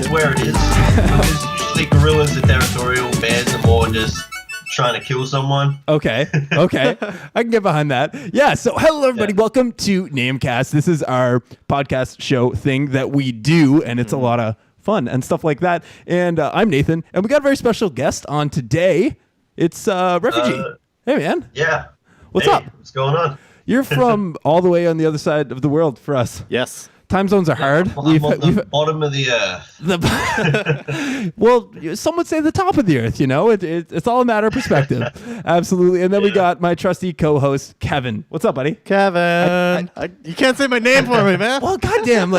where it is. Because usually gorillas are territorial, bears are more just trying to kill someone. Okay. I can get behind that. Yeah, so hello everybody. Yeah. Welcome to NameCast. This is our podcast show thing that we do, and it's a lot of fun and stuff like that. And I'm Nathan, and we got a very special guest on today. It's Refugee. Hey, man. Yeah. What's Hey, up? What's going on? You're from all the way on the other side of the world for us. Yes. Time zones are hard. I'm on the bottom of the earth. Well, some would say the top of the earth, you know? It's all a matter of perspective. Absolutely. And then we got my trusty co-host, Kevin. What's up, buddy? Kevin. You can't say my name for me, man. Well, goddamn,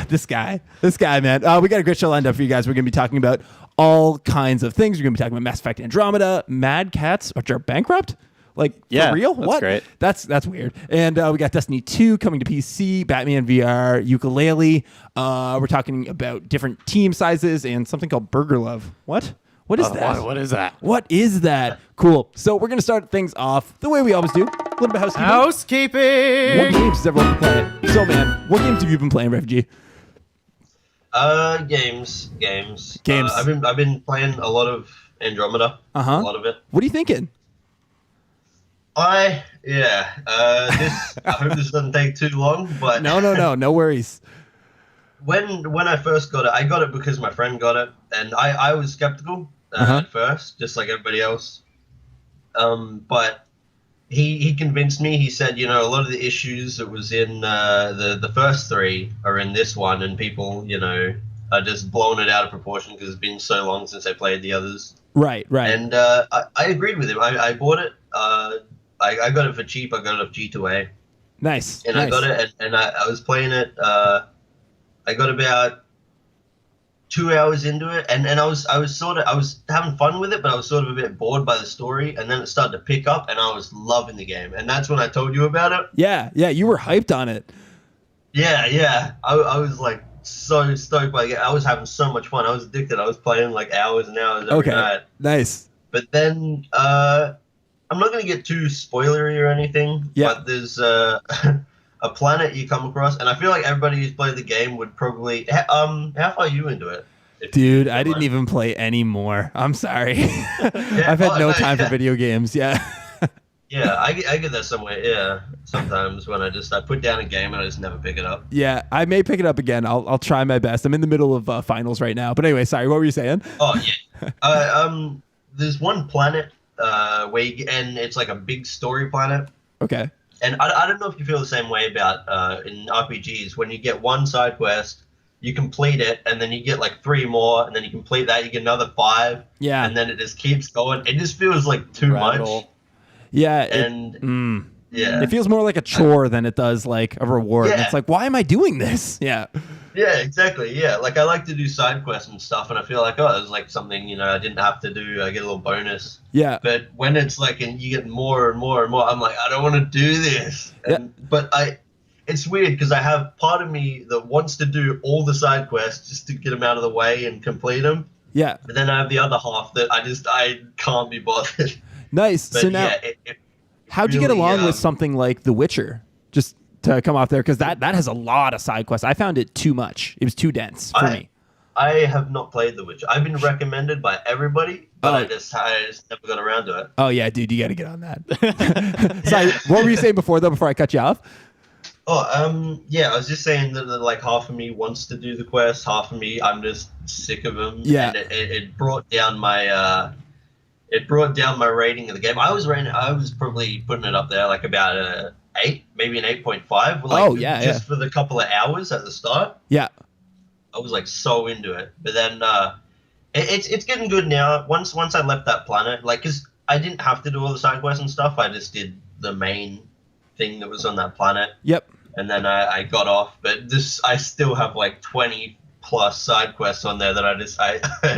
this guy, man. We got a great show lined up for you guys. We're going to be talking about all kinds of things. We're going to be talking about Mass Effect Andromeda, Madcatz, which are bankrupt. For real? That's What? great. That's weird. And we got Destiny 2 coming to PC, Batman VR, Yooka Laylee. We're talking about different team sizes and something called Burger Love. What? What is that? What is that? What is that? Cool. So we're going to start things off the way we always do. A little bit of housekeeping. What games has everyone been playing? So, man, what games have you been playing, Refugee? Games. Games. I've been playing a lot of Andromeda. A lot of it. What are you thinking? I hope this doesn't take too long, but No worries. When I first got it, I got it because my friend got it, and I was skeptical at first, just like everybody else. But he convinced me. He said, a lot of the issues that was in the first three are in this one, and people, are just blowing it out of proportion because it's been so long since I played the others. Right. And I agreed with him. I bought it. I got it for cheap. I got it off G2A. Nice. And I got it, and I was playing it. I got about 2 hours into it, and I was having fun with it, but I was sort of a bit bored by the story, and then it started to pick up, and I was loving the game, and that's when I told you about it. Yeah, you were hyped on it. Yeah. I was like so stoked by it. I was having so much fun. I was addicted. I was playing like hours and hours every night. Nice. But then I'm not going to get too spoilery or anything, but there's a planet you come across, and I feel like everybody who's played the game would probably... how far are you into it? Dude, I didn't even play any more. I'm sorry. I've had no time for video games, Yeah, I get that somewhere, sometimes when I put down a game and I just never pick it up. Yeah, I may pick it up again. I'll try my best. I'm in the middle of finals right now. But anyway, sorry, what were you saying? Oh, yeah. There's one planet where and it's like a big story planet. Okay. And I don't know if you feel the same way about in RPGs. When you get one side quest, you complete it, and then you get like 3 more, and then you complete that, you get another 5. Yeah. And then it just keeps going. It just feels like too much. Yeah. It feels more like a chore than it does like a reward. Yeah. It's like, why am I doing this? Yeah. Yeah, exactly. Yeah, like I like to do side quests and stuff, and I feel like, it's like something, I didn't have to do. I get a little bonus. Yeah. But when it's like, and you get more and more and more, I'm like, I don't want to do this. But it's weird because I have part of me that wants to do all the side quests just to get them out of the way and complete them. Yeah. But then I have the other half that I can't be bothered. Nice. But so now, how'd you get along with something like The Witcher? Just to come off there, because that has a lot of side quests. I found it too much. It was too dense for me. I have not played The Witcher. I've been recommended by everybody, but I just never got around to it. Oh, yeah, dude, you got to get on that. Sorry, what were you saying before I cut you off? I was just saying that like half of me wants to do the quest, half of me I'm just sick of them. Yeah. And it brought down my rating of the game. I was probably putting it up there like about a 8, maybe an 8.5. Like, just for the couple of hours at the start. Yeah. I was like so into it, but then it's getting good now. Once I left that planet, like, cause I didn't have to do all the side quests and stuff. I just did the main thing that was on that planet. Yep. And then I got off, but I still have like 20 plus side quests on there that I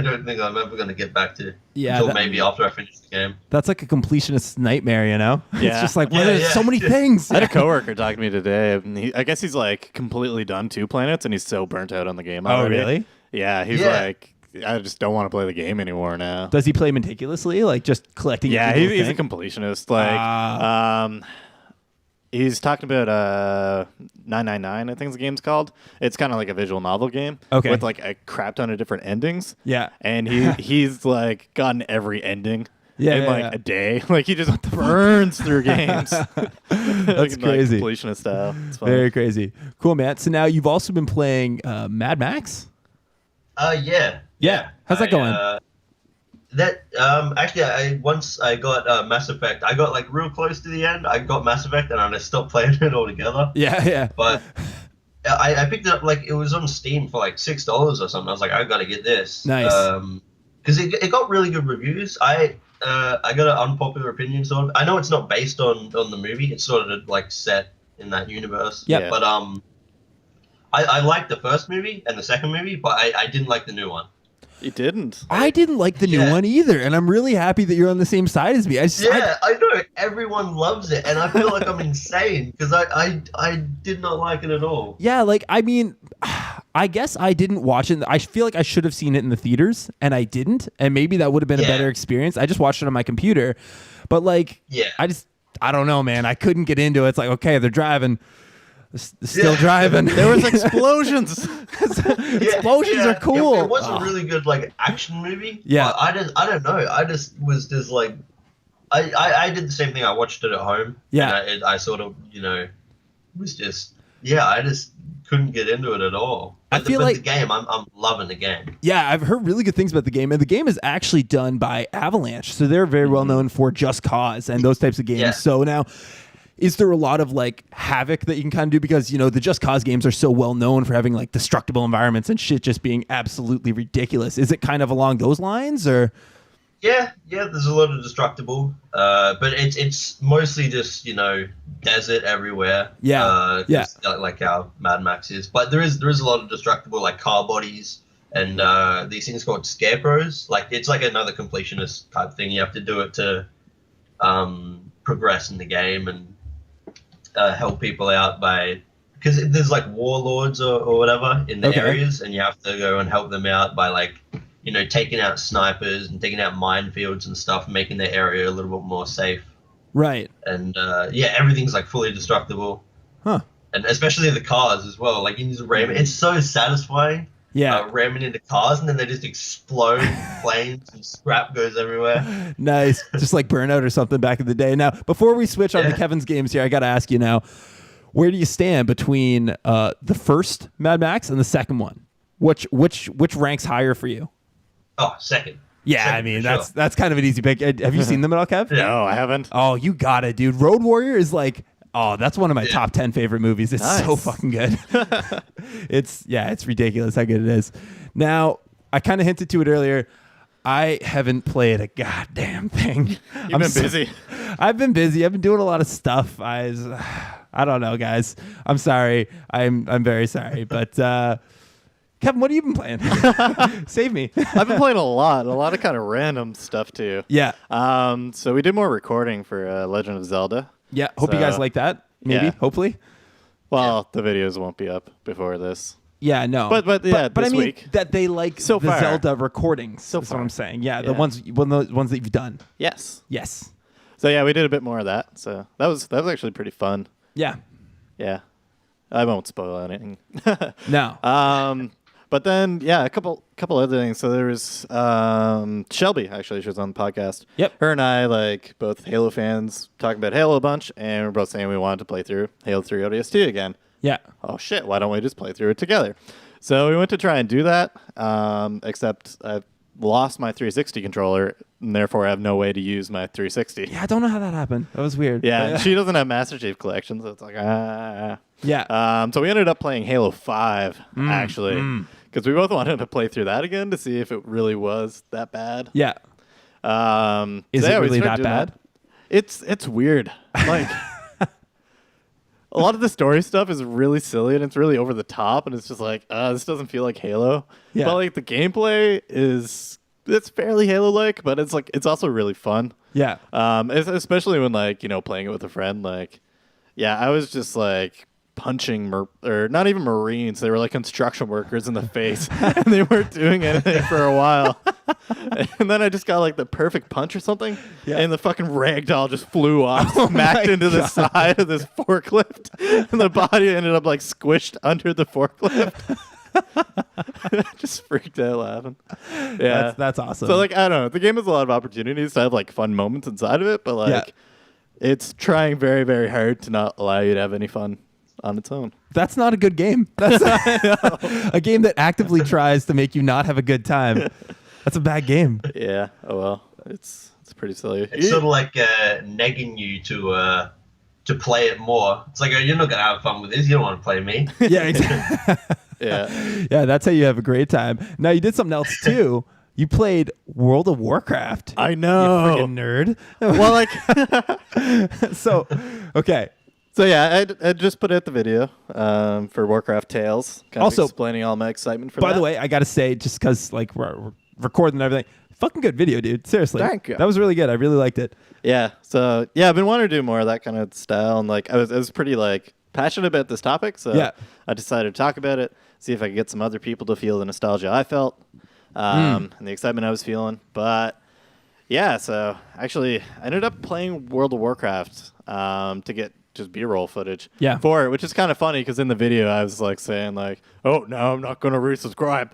don't think I'm ever going to get back to. Yeah. Until maybe after I finish the game. That's like a completionist's nightmare, you know? Yeah. It's just like, there's so many things. I had a coworker talk to me today, and I guess he's like completely done 2 planets, and he's so burnt out on the game already. Oh, really? Yeah, he's like, I just don't want to play the game anymore now. Does he play meticulously, like just collecting? Yeah, he's a completionist. Like, He's talking about 999, I think the game's called. It's kind of like a visual novel game with like a crap ton of different endings. Yeah. And he's like gotten every ending in like a day. Like he just burns through games. That's crazy. Like completionist style. It's fun. Very crazy. Cool, man. So now you've also been playing Mad Max? Yeah. How's that going? Actually, once I got Mass Effect, I got like real close to the end. I got Mass Effect and I just stopped playing it altogether. Yeah. But I picked it up, like it was on Steam for like $6 or something. I was like, I gotta get this. Nice. Because it got really good reviews. I got an unpopular opinion sort of. I know it's not based on the movie. It's sort of like set in that universe. Yeah. But I liked the first movie and the second movie, but I didn't like the new one. You didn't? I didn't like the new one either, and I'm really happy that you're on the same side as me. I know. Everyone loves it, and I feel like I'm insane because I did not like it at all. Yeah, like, I mean, I guess I didn't watch it. I feel like I should have seen it in the theaters, and I didn't, and maybe that would have been a better experience. I just watched it on my computer, but like, I don't know, man. I couldn't get into it. It's like, okay, they're driving. Still driving. There was explosions. Explosions are cool. It was a really good like action movie. Yeah. I don't know. I just was just like, I did the same thing. I watched it at home. Yeah. And I sort of was just I just couldn't get into it at all. But the game, I'm loving the game. Yeah, I've heard really good things about the game, and the game is actually done by Avalanche, so they're very well known for Just Cause and those types of games. Yeah. So now, is there a lot of like havoc that you can kind of do, because the Just Cause games are so well known for having like destructible environments and shit just being absolutely ridiculous? Is it kind of along those lines, or? Yeah, there's a lot of destructible, but it's mostly just desert everywhere. Like how Mad Max is. But there is a lot of destructible, like car bodies and these things called scarecrows. Like it's like another completionist type thing. You have to do it to progress in the game and help people out because there's like warlords or whatever in the areas, and you have to go and help them out by like taking out snipers and taking out minefields and stuff, making the area a little bit more safe. Right. And everything's like fully destructible. Huh. And especially the cars as well. Like you just ram it. It's so satisfying. Yeah. Ramming into cars and then they just explode, flames and scrap goes everywhere. Nice. Just like Burnout or something back in the day. Now, before we switch on to Kevin's games here, I got to ask you now, where do you stand between the first Mad Max and the second one? Which ranks higher for you? Oh, second. Yeah, second, I mean, sure. that's kind of an easy pick. Have you seen them at all, Kev? No, I haven't. Oh, you got it, dude. Road Warrior is like, that's one of my top 10 favorite movies. It's so fucking good. It's ridiculous how good it is. Now, I kind of hinted to it earlier. I haven't played a goddamn thing. You've been busy. I've been busy. I've been doing a lot of stuff. I don't know, guys. I'm sorry. I'm very sorry. But Kevin, what have you been playing? Save me. I've been playing a lot of kind of random stuff too. Yeah. So we did more recording for Legend of Zelda. Yeah. Hope you guys like that. Maybe. Yeah. Hopefully. Well, the videos won't be up before this. Yeah, no. But I mean week. that they like So the far. Zelda recordings. So That's far. what I'm saying. Yeah, the Yeah. ones that you've done. Yes. Yes. So yeah, we did a bit more of that. So that was actually pretty fun. Yeah. Yeah. I won't spoil anything. No. But then, yeah, a couple other things. So there was Shelby, actually, she was on the podcast. Yep. Her and I, like, both Halo fans, talking about Halo a bunch, and we're both saying we wanted to play through Halo 3 ODST again. Yeah. Oh, shit, why don't we just play through it together? So we went to try and do that, except I lost my 360 controller, and therefore I have no way to use my 360. Yeah, I don't know how that happened. That was weird. Yeah, and she doesn't have Master Chief Collection, so it's like, Yeah. So we ended up playing Halo 5, actually, because we both wanted to play through that again to see if it really was that bad. Yeah. Is so it we really started that doing bad? It's weird. Like, a lot of the story stuff is really silly and it's really over the top, and it's just like, this doesn't feel like Halo. Yeah. But like the gameplay it's fairly Halo-like, but it's also really fun. Yeah. Especially when like playing it with a friend. Like, yeah, I was just like punching or not even Marines. They were like construction workers in the face, and they weren't doing anything for a while. And then I just got like the perfect punch or something, Yeah. and the fucking ragdoll just flew off, smacked into the side of this forklift, and the body ended up like squished under the forklift. Just freaked out laughing. Yeah, That's awesome. So like I don't know, the game has a lot of opportunities to have like fun moments inside of it, but like it's trying very, very hard to not allow you to have any fun on its own. That's not a good game. That's a game that actively tries to make you not have a good time. That's a bad game. Yeah. Oh well, it's pretty silly. It's sort of like negging you to play it more. It's like, oh, you're not gonna have fun with this. You don't want to play me. Yeah, exactly. Yeah, that's how you have a great time. Now, you did something else too. You played World of Warcraft. I know. You friggin' nerd. Well, like, So, okay. so yeah, I just put out the video for Warcraft Tales, kind Also, of explaining all my excitement for By that. the way, I got to say, just because like we're recording and everything, fucking good video, dude. Seriously. Thank you. That was really good. I really liked it. Yeah. So yeah, I've been wanting to do more of that kind of style, and like I was pretty like passionate about this topic, so Yeah. I decided to talk about it, see if I could get some other people to feel the nostalgia I felt, and the excitement I was feeling. But yeah, so actually, I ended up playing World of Warcraft to get just B-roll footage for it, which is kind of funny because in the video I was like saying like, "Oh no, I'm not gonna resubscribe."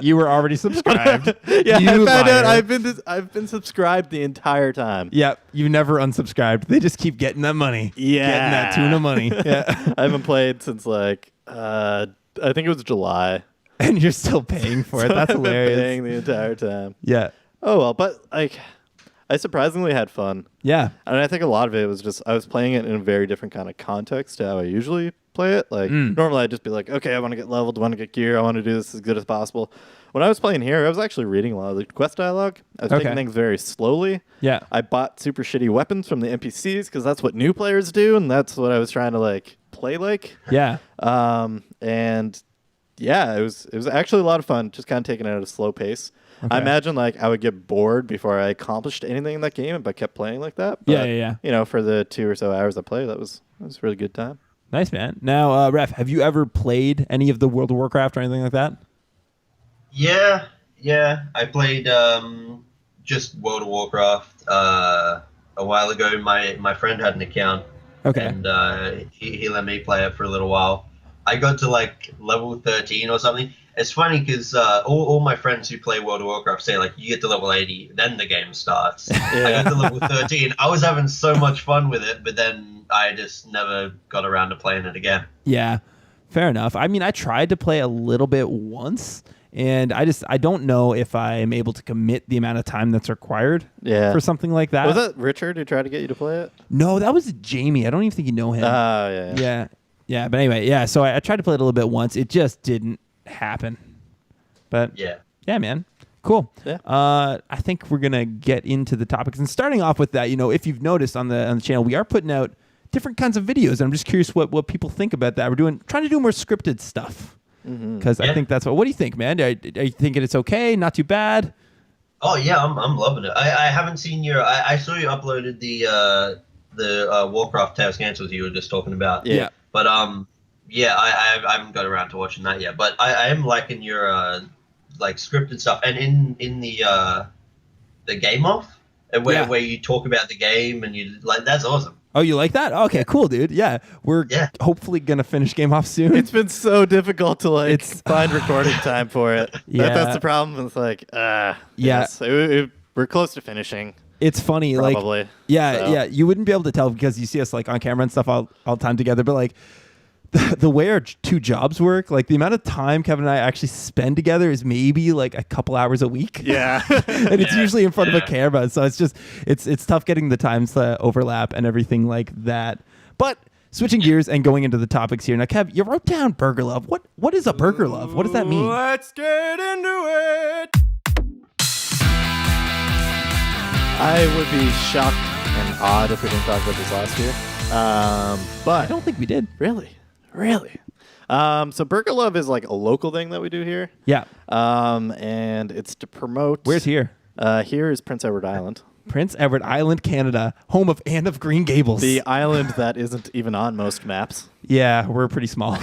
You were already subscribed. Yeah, You I found out liar. I've been subscribed the entire time. Yeah, you never unsubscribed. They just keep getting that money. Yeah. Getting that tuna money. Yeah. I haven't played since like I think it was July. And you're still paying for it. That's I've been hilarious. paying the entire time. Yeah. Oh well, but like I surprisingly had fun. Yeah. And I think a lot of it was just I was playing it in a very different kind of context to how I usually play it. Like normally I'd just be like, okay, I want to get leveled, I want to get gear, I want to do this as good as possible. When I was playing here, I was actually reading a lot of the quest dialogue. I was taking things very slowly. Yeah. I bought super shitty weapons from the NPCs because that's what new players do, and that's what I was trying to like play like. Yeah. And yeah, it was actually a lot of fun, just kind of taking it at a slow pace. Okay. I imagine like I would get bored before I accomplished anything in that game if I kept playing like that. Yeah, But, yeah. You know, for the 2 or so hours I played, that was a really good time. Nice, man. Now, Ref, have you ever played any of the World of Warcraft or anything like that? Yeah. I played just World of Warcraft a while ago. My friend had an account. Okay. And he let me play it for a little while. I got to like level 13 or something. It's funny because all my friends who play World of Warcraft say like you get to level 80, then the game starts. I got to level 13. I was having so much fun with it, but then I just never got around to playing it again. Yeah, fair enough. I mean, I tried to play a little bit once, and I don't know if I am able to commit the amount of time that's required for something like that. Was that Richard who tried to get you to play it? No, that was Jamie. I don't even think you know him. Yeah. Yeah, but anyway, yeah, so I tried to play it a little bit once. It just didn't happen. But yeah, man. Cool. Yeah. I think we're going to get into the topics. And starting off with that, you know, if you've noticed on the channel, we are putting out different kinds of videos. I'm just curious what people think about that. We're trying to do more scripted stuff. Because I think that's what do you think, man? Are you thinking it's okay? Not too bad? Oh yeah, I'm loving it. I haven't seen I saw you uploaded the Warcraft Tales Cancels you were just talking about. Yeah. But yeah, I haven't got around to watching that yet. But I am liking your like scripted stuff, and in the game off, where you talk about the game and you like that's awesome. Oh, you like that? Okay, cool, dude. Yeah, we're hopefully gonna finish Game Off soon. It's been so difficult to find recording time for it. Yeah. That's the problem. It's like, yes, we're close to finishing. It's funny, probably. Like, yeah. You wouldn't be able to tell because you see us like on camera and stuff all the time together. But like the way our two jobs work, like the amount of time Kevin and I actually spend together is maybe like a couple hours a week. Yeah, and it's usually in front of a camera, so it's just it's tough getting the times to overlap and everything like that. But switching gears and going into the topics here now, Kev, you wrote down burger love. What is a burger love? What does that mean? Let's get into it. I would be shocked and awed if we didn't talk about this last year. But I don't think we did. Really? So Burger Love is like a local thing that we do here. Yeah. And it's to promote. Where's here? Here is Prince Edward Island. Prince Edward Island, Canada, home of Anne of Green Gables. The island that isn't even on most maps. Yeah, we're pretty small.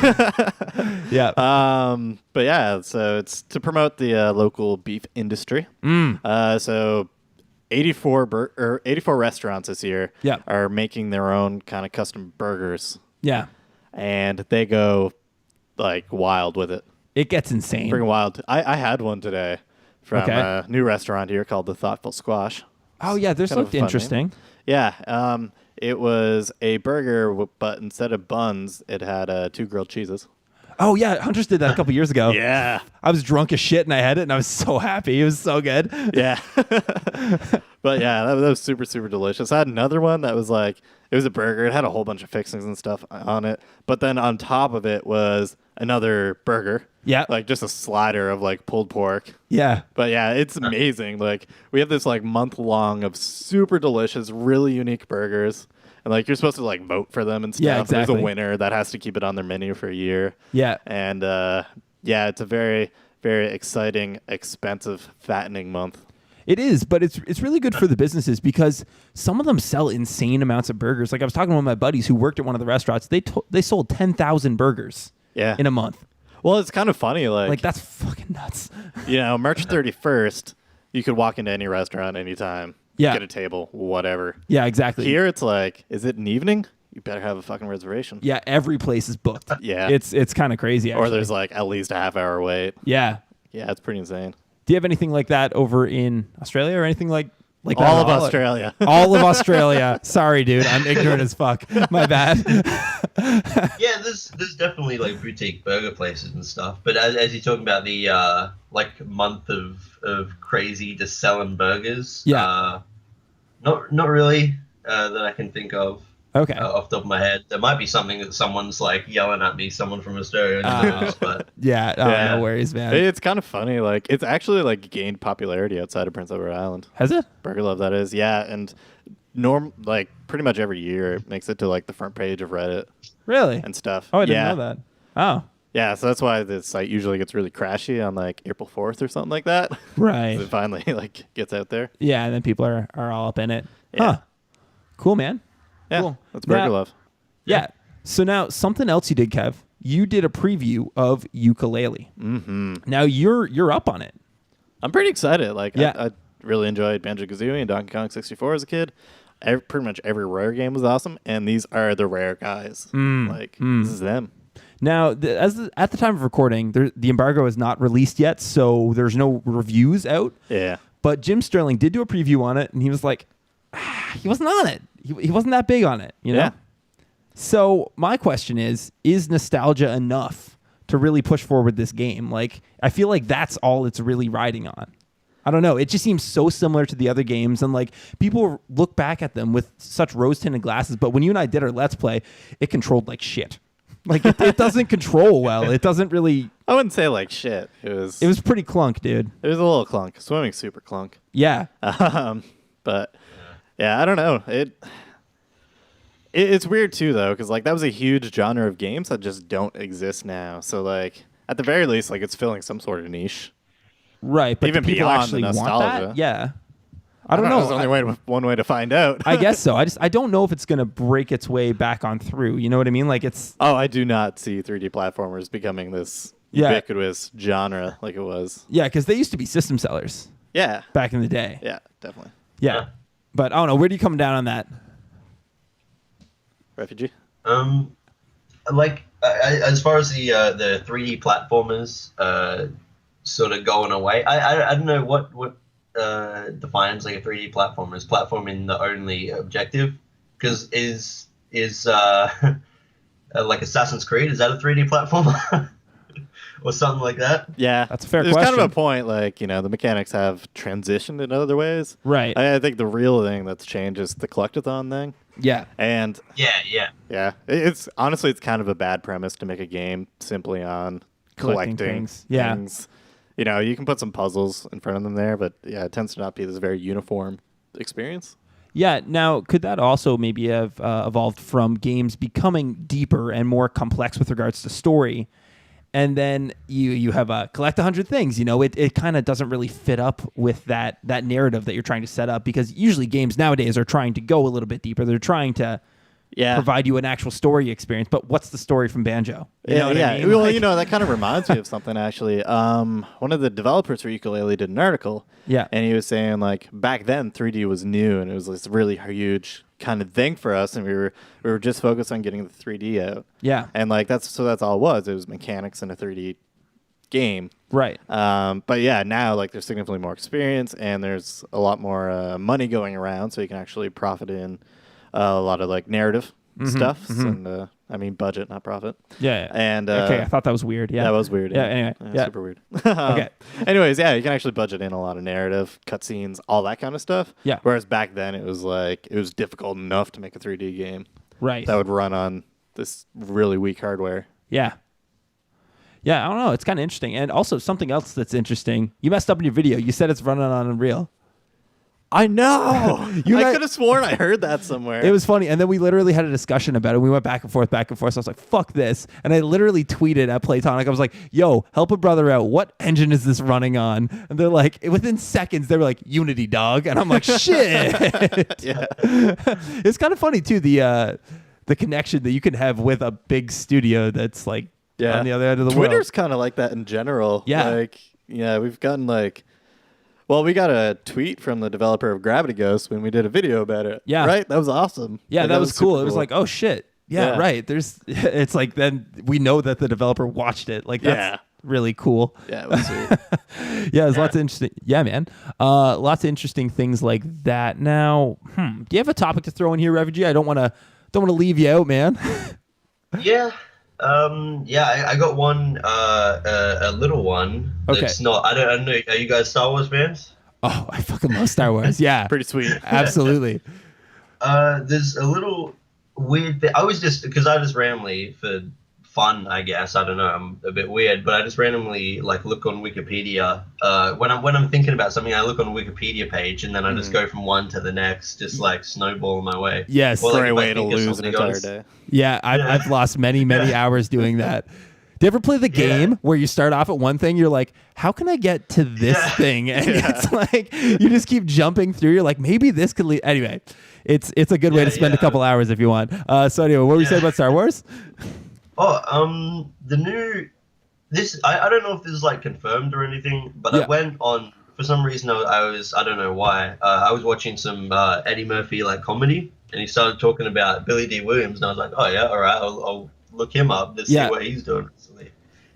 Yeah. But yeah, so it's to promote the local beef industry. So 84 restaurants this year are making their own kind of custom burgers. Yeah. And they go like wild with it. It gets insane. Pretty wild. I had one today from a new restaurant here called the Thoughtful Squash. Oh, yeah, this looked interesting. Name. Yeah. It was a burger, but instead of buns, it had 2 grilled cheeses. Oh, yeah. Hunters did that a couple years ago. Yeah. I was drunk as shit, and I had it, and I was so happy. It was so good. Yeah. But, yeah, that was super, super delicious. I had another one that was like, it was a burger. It had a whole bunch of fixings and stuff on it. But then on top of it was another burger. Yeah. Like just a slider of like pulled pork. Yeah. But yeah, it's amazing. Like we have this like month long of super delicious, really unique burgers. And like you're supposed to like vote for them and stuff. Yeah, exactly. There's a winner that has to keep it on their menu for a year. Yeah. And yeah, it's a very, very exciting, expensive, fattening month. It is, but it's really good for the businesses because some of them sell insane amounts of burgers. Like I was talking to one of my buddies who worked at one of the restaurants. They sold 10,000 burgers in a month. Well, it's kind of funny. Like that's fucking nuts. You know, March 31st, you could walk into any restaurant anytime. Yeah. Get a table, whatever. Yeah, exactly. Here, it's like, is it an evening? You better have a fucking reservation. Yeah, every place is booked. Yeah. It's kind of crazy, actually. Or there's like at least a half-hour wait. Yeah. Yeah, it's pretty insane. Do you have anything like that over in Australia or anything like that? All of Australia. All of Australia. Sorry, dude. I'm ignorant as fuck. My bad. Yeah, there's definitely like boutique burger places and stuff. But as you're talking about the like month of crazy just selling burgers, not really that I can think of. Okay. Off the top of my head, there might be something that someone's like yelling at me, someone from Australia, but yeah, no worries, man. It's kind of funny. Like it's actually like gained popularity outside of Prince Edward Island. Has it? Burger Love, that is. Yeah, and like pretty much every year it makes it to like the front page of Reddit. Really? And stuff. Oh, I didn't know that. Oh. Yeah, so that's why the site usually gets really crashy on like April 4th or something like that. Right. It finally like gets out there. Yeah, and then people are all up in it. Yeah. Huh. Cool, man. Yeah, cool. That's Burger Love. Yeah. So now something else you did, Kev. You did a preview of Yooka Laylee. Mm-hmm. Now you're up on it. I'm pretty excited. Like yeah. I really enjoyed Banjo-Kazooie and Donkey Kong 64 as a kid. Pretty much every Rare game was awesome, and these are the Rare guys. This is them. Now, at the time of recording, the embargo is not released yet, so there's no reviews out. Yeah. But Jim Sterling did do a preview on it, and he was like, he wasn't on it. He wasn't that big on it, you know? Yeah. So my question is nostalgia enough to really push forward this game? Like, I feel like that's all it's really riding on. I don't know. It just seems so similar to the other games, and like people look back at them with such rose-tinted glasses. But when you and I did our Let's Play, it controlled like shit. Like it doesn't control well. It doesn't really. I wouldn't say like shit. It was pretty clunk, dude. It was a little clunk. Swimming super clunk. Yeah. But yeah, I don't know. It's weird too though, because like that was a huge genre of games that just don't exist now. So like at the very least, like it's filling some sort of niche. Right, but even do people beyond actually the want nostalgia. that? Yeah. I don't know. There's only one way to find out. I guess so. I don't know if it's going to break its way back on through. You know what I mean? Like it's. Oh, I do not see 3D platformers becoming this ubiquitous genre like it was. Yeah, because they used to be system sellers. Yeah. Back in the day. Yeah, definitely. Yeah. But I don't know. Where do you come down on that? Refugee? Like as far as the 3D platformers sort of going away, I don't know what defines like a 3D platformer. Is platforming the only objective? Because is like Assassin's Creed, is that a 3D platformer? Or something like that? Yeah. That's a fair There's question. kind of a point, like, you know, the mechanics have transitioned in other ways. Right. I think the real thing that's changed is the collectathon thing. Yeah. And yeah. It's honestly, it's kind of a bad premise to make a game simply on collecting things. things. You know, you can put some puzzles in front of them there, but yeah, it tends to not be this very uniform experience. Yeah. Now, could that also maybe have evolved from games becoming deeper and more complex with regards to story, and then you have a collect 100 things. You know, it kind of doesn't really fit up with that narrative that you're trying to set up, because usually games nowadays are trying to go a little bit deeper. They're trying to provide you an actual story experience. But what's the story from Banjo? You know what I mean? Well, that kind of reminds me of something, actually. One of the developers for Yooka Laylee did an article. Yeah. And he was saying, like, back then 3D was new, and it was this really huge kind of thing for us, and we were just focused on getting the 3D out. Yeah. And like that's all it was. It was mechanics in a 3D game. Right. But yeah, now like there's significantly more experience, and there's a lot more money going around, so you can actually profit in a lot of like narrative stuff, and I mean budget, not profit. Yeah. And okay, I thought that was weird. Yeah, that was weird. Yeah. Anyway. Yeah. Super weird. Okay. Anyways, yeah, you can actually budget in a lot of narrative, cutscenes, all that kind of stuff. Yeah. Whereas back then it was difficult enough to make a 3D game. Right. That would run on this really weak hardware. Yeah. Yeah, I don't know. It's kind of interesting. And also something else that's interesting. You messed up in your video. You said it's running on Unreal. I know. I guys- could have sworn I heard that somewhere. It was funny. And then we literally had a discussion about it. We went back and forth. So I was like, fuck this. And I literally tweeted at Playtonic. I was like, yo, help a brother out. What engine is this running on? And they're like, within seconds, they were like, Unity, dog. And I'm like, shit. Yeah. It's kind of funny, too, the connection that you can have with a big studio that's like on the other end of the world. Twitter's kind of like that in general. Yeah. Like, yeah, we've gotten like... Well, we got a tweet from the developer of Gravity Ghost when we did a video about it. Yeah. Right? That was awesome. Yeah, Like, that was cool. super It was like, oh, shit. Yeah, Yeah. right. It's like then we know that the developer watched it. Like, that's really cool. Yeah, it was sweet. Yeah, there's lots of interesting. Yeah, man. Lots of interesting things like that. Now, do you have a topic to throw in here, Refugee? I don't want to leave you out, man. Yeah. I got one, a little one. Okay. It's not. I don't know. Are you guys Star Wars fans? Oh, I fucking love Star Wars. Yeah, Pretty sweet. absolutely. There's a little weird thing. I just randomly, for fun, I guess. I don't know. I'm a bit weird, but I just randomly like look on Wikipedia. When I'm thinking about something, I look on a Wikipedia page, and then I just go from one to the next, just like snowball my way. Yes, Or, like, Great if I way to think of lose an something entire else- day. Yeah, I've lost many hours doing that. Do you ever play the game where you start off at one thing, you're like, how can I get to this thing? And it's like, you just keep jumping through. You're like, maybe this could lead. Anyway, it's a good way to spend a couple hours if you want. So anyway, what were you saying about Star Wars? Oh, the new, I don't know if this is like confirmed or anything, but I went on, for some reason I don't know why, I was watching some Eddie Murphy like comedy, and he started talking about Billy D. Williams, and I was like, oh yeah, all right, I'll look him up to see what he's doing recently.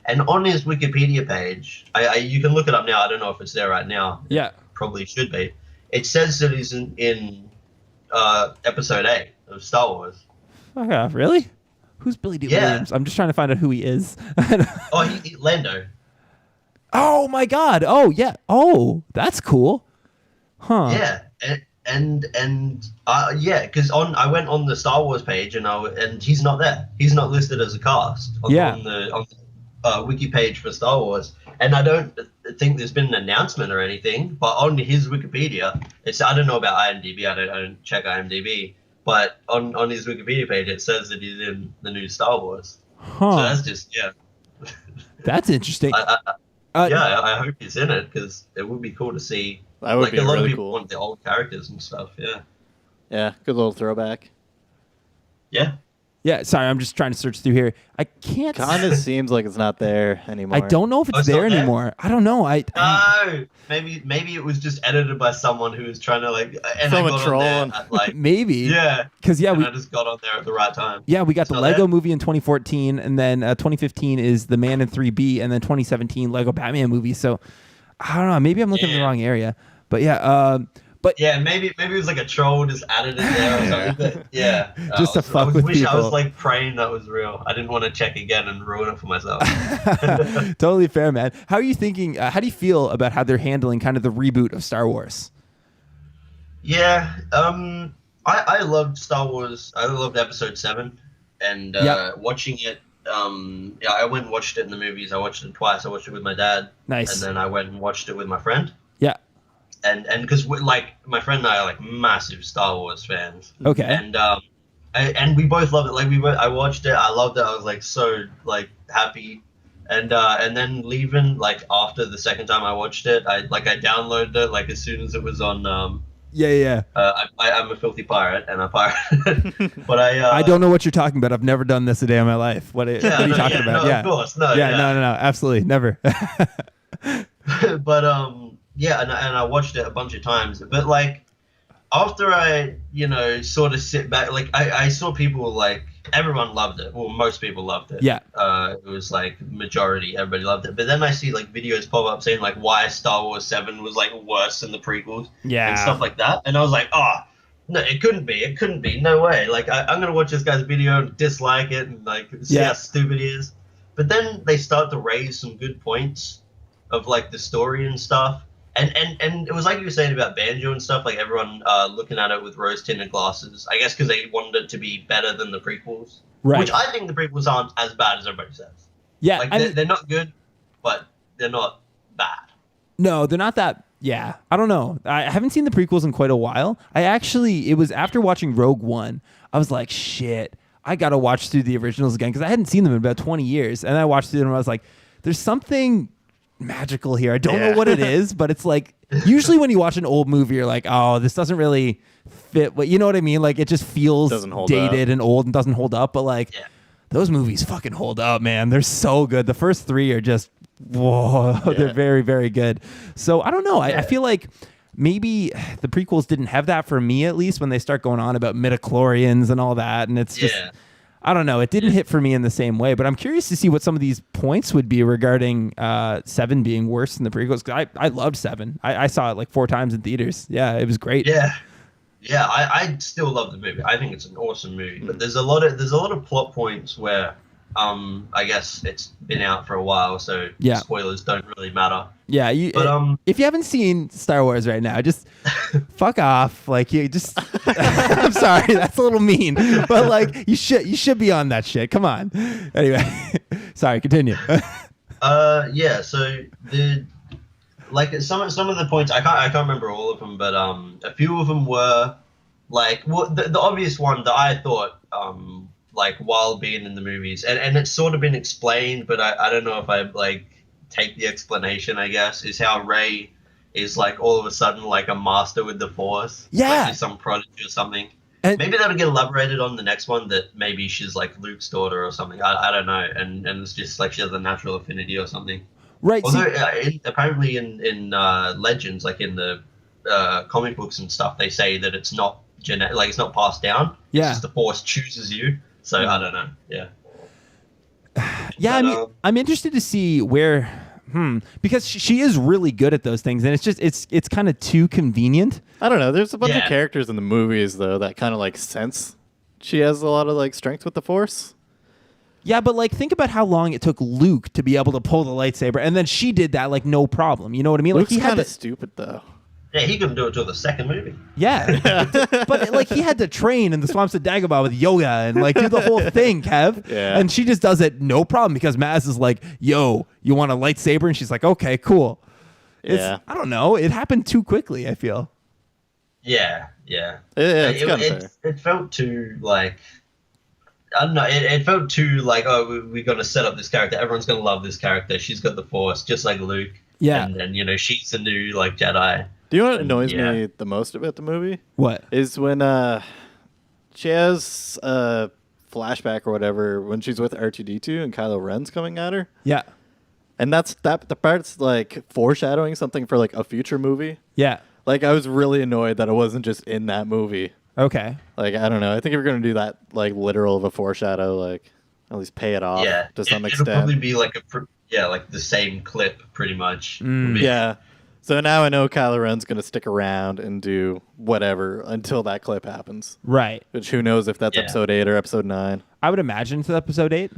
And on his Wikipedia page, you can look it up now, I don't know if it's there right now. Yeah. Probably should be. It says that he's in episode 8 of Star Wars. Fuck off, really? Who's Billy D. Williams? I'm just trying to find out who he is. Oh, he Lando. Oh my God! Oh yeah! Oh, that's cool. Huh? Yeah, because I went on the Star Wars page and he's not there. He's not listed as a cast on the wiki page for Star Wars. And I don't think there's been an announcement or anything. But on his Wikipedia, I don't know about IMDb. I don't check IMDb. But on his Wikipedia page, it says that he's in the new Star Wars. Huh? So that's just That's interesting. I hope he's in it, because it would be cool to see. That would be a lot really of people cool. want the old characters and stuff. Yeah. Yeah, good little throwback. Yeah. Yeah. Sorry, I'm just trying to search through here. I can't. Kind of seems like it's not there anymore. I don't know if it's it's there not there? anymore. I don't know. No, maybe it was just edited by someone who was trying to and Someone I got trolling. on there at, like, maybe. yeah, Because and I just got on there at the right time. we got the It's not Lego there? movie in 2014, and then 2015 is the Man in 3B, and then 2017 Lego Batman movie. So I don't know. Maybe I'm looking in the wrong area. But yeah. Yeah, maybe it was like a troll just added it there or something. But yeah, Just to fuck with I people. was like praying that was real. I didn't want to check again and ruin it for myself. Totally fair, man. How are you thinking? How do you feel about how they're handling kind of the reboot of Star Wars? Yeah, I loved Star Wars. I loved Episode 7, and watching it. I went and watched it in the movies. I watched it twice. I watched it with my dad. Nice. And then I went and watched it with my friend. Yeah. And because like my friend and I are like massive Star Wars fans. Okay. And we both loved it. Like I watched it. I loved it. I was like so like happy. and then leaving like after the second time I watched it, I downloaded it like as soon as it was on. Yeah. I'm a filthy pirate, and I pirate. But I don't know what you're talking about. I've never done this a day in my life. What are you talking about? No, Yeah, of course, no. Yeah, no, absolutely, never. But yeah, and I watched it a bunch of times. But like after I, sort of sit back, like I saw people like everyone loved it. Well, most people loved it. Yeah. It was like majority, everybody loved it. But then I see like videos pop up saying like why Star Wars 7 was like worse than the prequels. Yeah. And stuff like that. And I was like, oh, no, it couldn't be. It couldn't be. No way. Like I'm gonna watch this guy's video and dislike it and like see how stupid he is. But then they start to raise some good points of like the story and stuff. And it was like you were saying about Banjo and stuff, like everyone looking at it with rose-tinted glasses. I guess because they wanted it to be better than the prequels. Right. Which I think the prequels aren't as bad as everybody says. Yeah. Like, they're not good, but they're not bad. No, they're not that. Yeah. I don't know. I haven't seen the prequels in quite a while. It was after watching Rogue One, I was like, shit, I got to watch through the originals again because I hadn't seen them in about 20 years. And I watched through them and I was like, there's something magical here. I don't know what it is, but it's like usually when you watch an old movie, you're like, oh, this doesn't really fit. What you know what I mean? Like it just feels dated and old and doesn't hold up. But like those movies fucking hold up, man. They're so good. The first three are just they're very, very good. So I don't know. I feel like maybe the prequels didn't have that for me, at least when they start going on about midichlorians and all that, and it's just. I don't know. It didn't hit for me in the same way, but I'm curious to see what some of these points would be regarding 7 being worse than the prequels. Cause I loved 7. I saw it like 4 times in theaters. Yeah, it was great. Yeah, I still love the movie. I think it's an awesome movie, but there's a lot of plot points where I guess it's been out for a while, so spoilers don't really matter. Yeah, if you haven't seen Star Wars right now, just fuck off. Like you just, I'm sorry, that's a little mean, but like you should be on that shit. Come on. Anyway, sorry, continue. Yeah. So some of the points I can't remember all of them, but a few of them were like the obvious one that I thought like while being in the movies, and it's sort of been explained, but I don't know if I like take the explanation, I guess, is how Rey is like all of a sudden like a master with the Force. Like she's some prodigy or something. And maybe that'll get elaborated on the next one, that maybe she's like Luke's daughter or something. I don't know, and it's just like she has a natural affinity or something. Right. Although apparently in Legends, like in the comic books and stuff, they say that it's not genetic, like it's not passed down. Yeah. It's just the Force chooses you. So I don't know. Yeah. Yeah, but, I'm interested to see where, because she is really good at those things, and it's just it's kind of too convenient. I don't know. There's a bunch of characters in the movies though that kind of like sense she has a lot of like strength with the Force. Yeah, but like think about how long it took Luke to be able to pull the lightsaber, and then she did that like no problem. You know what I mean? Luke's like he kind of stupid though. Yeah, he couldn't do it till the second movie. Yeah. But like he had to train in the swamps of Dagobah with yoga and like do the whole thing, Kev. Yeah. And she just does it no problem because Maz is like, yo, you want a lightsaber? And she's like, okay, cool. I don't know. It happened too quickly, I feel. Yeah. It felt too like, I don't know. It felt too like, oh, we're going to set up this character. Everyone's going to love this character. She's got the Force, just like Luke. Yeah. And she's the new like Jedi. Do you know what annoys me the most about the movie? What? Is when she has a flashback or whatever when she's with R2-D2 and Kylo Ren's coming at her. Yeah. And the part's like foreshadowing something for like a future movie. Yeah. Like I was really annoyed that it wasn't just in that movie. Okay. Like I don't know. I think if you're going to do that like literal of a foreshadow, like at least pay it off to some extent. It'll probably be like like the same clip pretty much. Yeah. So now I know Kylo Ren's going to stick around and do whatever until that clip happens. Right. Which who knows if that's episode 8 or episode 9. I would imagine it's episode 8.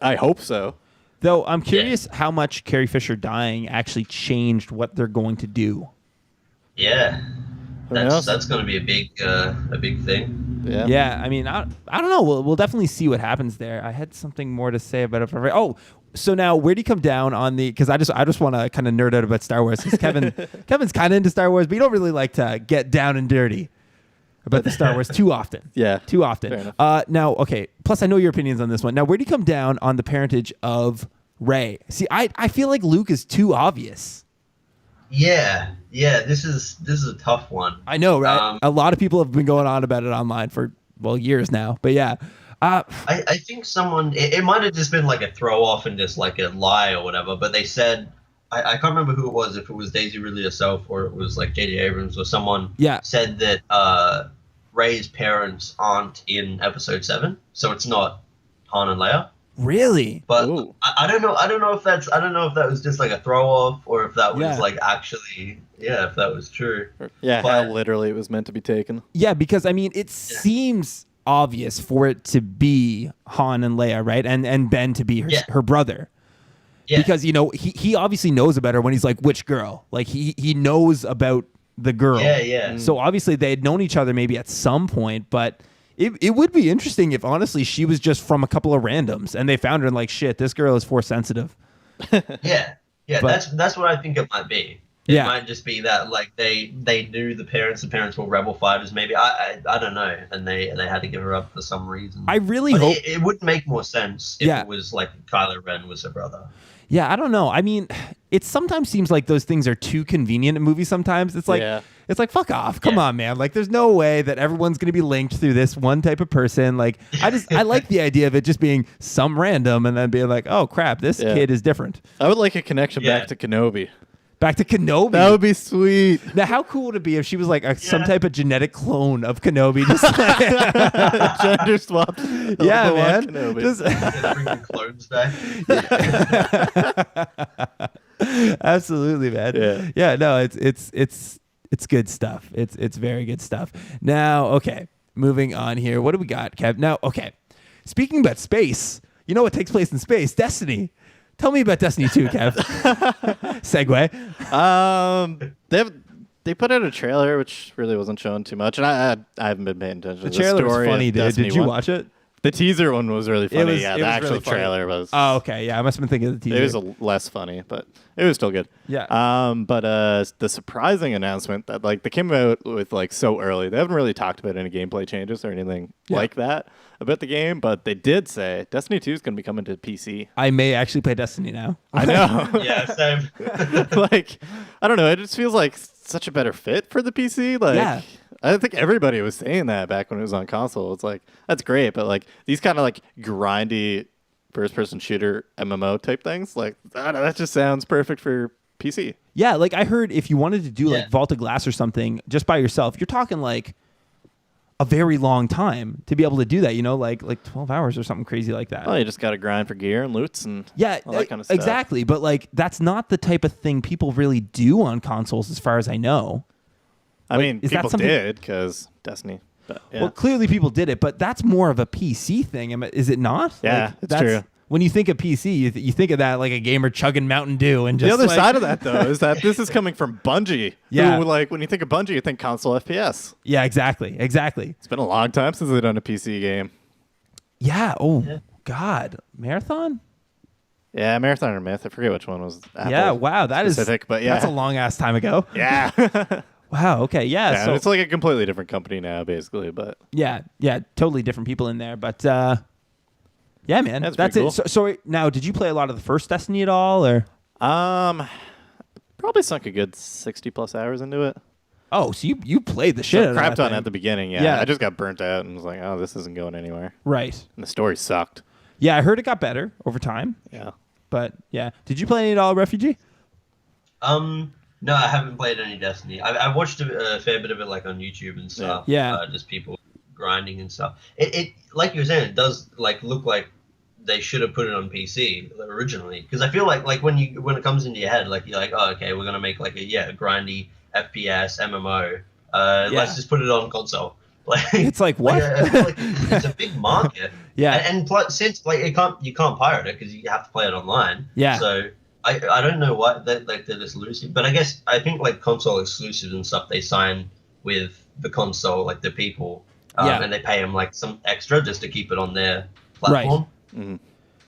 I hope so. Though I'm curious how much Carrie Fisher dying actually changed what they're going to do. Yeah. That's going to be a big thing. Yeah. Yeah. I mean, I don't know. We'll definitely see what happens there. I had something more to say about it. Oh, so now where do you come down on the? Because I just want to kind of nerd out about Star Wars. Because Kevin's kind of into Star Wars, but you don't really like to get down and dirty about the Star Wars too often. Yeah. Too often. Now, okay. Plus, I know your opinions on this one. Now, where do you come down on the parentage of Rey. See, I feel like Luke is too obvious. Yeah, this is a tough one. I know, right? A lot of people have been going on about it online for years now. But yeah, I think someone it might have just been like a throw off and just like a lie or whatever. But they said I can't remember who it was, if it was Daisy Ridley herself or it was like J.J. Abrams or someone. Said that Rey's parents aren't in Episode 7, so it's not Han and Leia. Really? But I don't know. I don't know if that was just like a throw off or if that was like actually, if that was true. Yeah, how literally it was meant to be taken. Yeah, because I mean, it seems obvious for it to be Han and Leia, right? And Ben to be her brother. Yeah. Because he obviously knows about her when he's like, which girl? Like he knows about the girl. Yeah. So obviously they had known each other maybe at some point, but. It would be interesting if, honestly, she was just from a couple of randoms and they found her and like, shit, this girl is Force sensitive. Yeah, but, that's what I think it might be. It might just be that like they knew the parents were rebel fighters. Maybe I don't know, and they had to give her up for some reason. I really hope it would make more sense if it was like Kylo Ren was her brother. Yeah, I don't know. I mean, it sometimes seems like those things are too convenient in movies. Sometimes it's like fuck off. Come on, man. Like, there's no way that everyone's going to be linked through this one type of person. Like, I like the idea of it just being some random and then being like, oh crap, this kid is different. I would like a connection back to Kenobi. Back to Kenobi. That would be sweet. Now, how cool would it be if she was like some type of genetic clone of Kenobi? Just like gender swapped. Yeah, man. Kenobi. Just bring the clones back. Absolutely, man. Yeah. No, it's good stuff. It's very good stuff. Now, okay, moving on here. What do we got, Kev? Now, okay, speaking about space, you know what takes place in space? Destiny. Tell me about Destiny 2, Kev. Segue. They put out a trailer, which really wasn't shown too much, and I haven't been paying attention. The trailer was funny, dude. Destiny Did you 1. watch it? The teaser one was really funny. The actual really trailer was. Oh, okay. Yeah, I must have been thinking of the teaser. It was less funny, but it was still good. Yeah. But the surprising announcement that like they came out with like so early. They haven't really talked about any gameplay changes or anything like that about the game, but they did say Destiny 2 is going to be coming to PC. I may actually play Destiny now. I know. Yeah, same. Like, I don't know. It just feels like such a better fit for the PC. Like, I think everybody was saying that back when it was on console. It's like, that's great, but like these kind of like grindy first-person shooter MMO type things, like that just sounds perfect for PC. Yeah, like I heard if you wanted to do like Vault of Glass or something just by yourself, you're talking like a very long time to be able to do that, like 12 hours or something crazy like that. Well, you just got to grind for gear and loots and all that kind of stuff. Exactly. But like, that's not the type of thing people really do on consoles as far as I know. I mean, people did because Destiny. But, Well, clearly people did it, but that's more of a PC thing. Is it not? Yeah, like, it's true. When you think of PC, you think of that like a gamer chugging Mountain Dew. And just the other side of that, though, is that this is coming from Bungie. Yeah. Who, like, when you think of Bungie, you think console FPS. Yeah, exactly. It's been a long time since they've done a PC game. Yeah. God. Marathon? Yeah, Marathon or Myth. I forget which one was Apple. Yeah, wow. That specific, is, but yeah. That's a long-ass time ago. Yeah. Wow, okay, yeah. So it's like a completely different company now, basically, but... Yeah, totally different people in there, but... Yeah, man, that's it. Cool. So now, did you play a lot of the first Destiny at all, or? Probably sunk a good 60+ hours into it. Oh, so you played the shit out of that crapped on thing. at the beginning, yeah. I just got burnt out and was like, oh, this isn't going anywhere. Right. And the story sucked. Yeah, I heard it got better over time. Yeah. But, yeah. Did you play any at all, Refugee? No, I haven't played any Destiny. I've watched a fair bit of it, like, on YouTube and stuff. Yeah. Just people grinding and stuff. It like you were saying, it does, like, look like they should have put it on PC originally, because I feel like when it comes into your head, like you're like, oh, okay, we're gonna make like a grindy FPS MMO. Let's just put it on console. Like, it's like what? I feel like it's a big market. Yeah, and plus, since like you can't pirate it because you have to play it online. Yeah. So I don't know what they're just losing, but I think like console exclusives and stuff they sign with the console, like the people, and they pay them like some extra just to keep it on their platform. Right. Mm-hmm.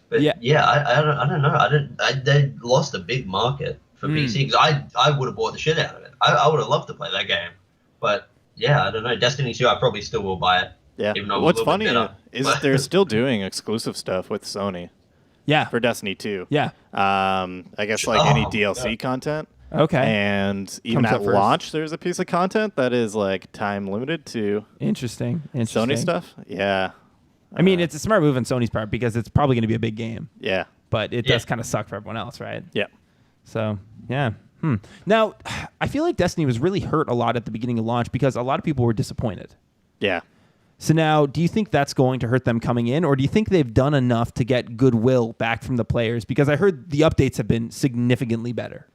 But I don't know. They lost a big market for PC, because I would have bought the shit out of it. I would have loved to play that game, but I don't know. Destiny 2, I probably still will buy it. Yeah. Even though What's funny is they're still doing exclusive stuff with Sony. Yeah. For Destiny 2. Yeah. I guess like any DLC content. Okay. And even Comes at up first. launch, there's a piece of content that is like time limited to Interesting. Sony stuff. Yeah. I mean, it's a smart move on Sony's part because it's probably going to be a big game. Yeah. But it does kind of suck for everyone else, right? Yeah. So, yeah. Now, I feel like Destiny was really hurt a lot at the beginning of launch because a lot of people were disappointed. Yeah. So now, do you think that's going to hurt them coming in, or do you think they've done enough to get goodwill back from the players? Because I heard the updates have been significantly better.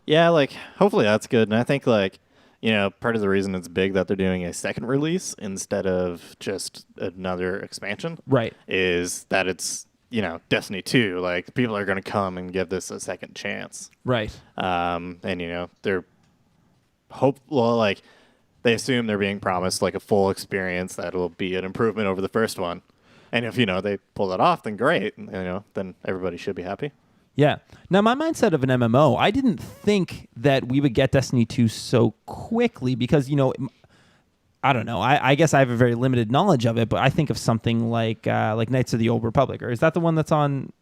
Yeah, like, hopefully that's good. And I think, like, you know, part of the reason it's big that they're doing a second release instead of just another expansion Right. is that it's, you know, Destiny 2. Like, people are going to come and give this a second chance. Right. And, you know, like, they assume they're being promised, like, a full experience that will be an improvement over the first one. And if, you know, they pull that off, then great. You know, then everybody should be happy. Yeah. Now, my mindset of an MMO, I didn't think that we would get Destiny 2 so quickly because, you know, I don't know. I guess I have a very limited knowledge of it, but I think of something like Knights of the Old Republic, or is that the one that's on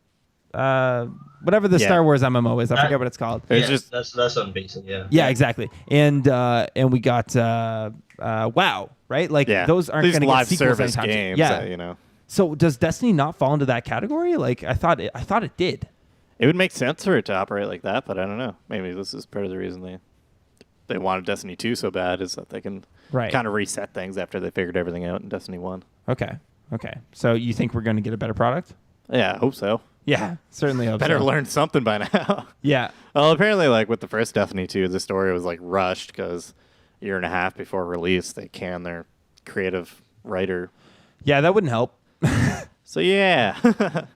whatever the Star Wars MMO is? I forget what it's called. It's just that's on Basin, yeah. Yeah, exactly. And we got WoW, right? Like those aren't going to get sequels service anytime soon. games. Yeah, You know. So does Destiny not fall into that category? Like I thought it did. It would make sense for it to operate like that, but I don't know. Maybe this is part of the reason they wanted Destiny 2 so bad is that they can kind of reset things after they figured everything out in Destiny 1. Okay. So you think we're going to get a better product? Yeah, I hope so. Yeah, certainly hope Better so. learn something by now. Yeah. Well, apparently, like, with the first Destiny 2, the story was, like, rushed because a year and a half before release, they canned their creative writer. Yeah, that wouldn't help. So, yeah.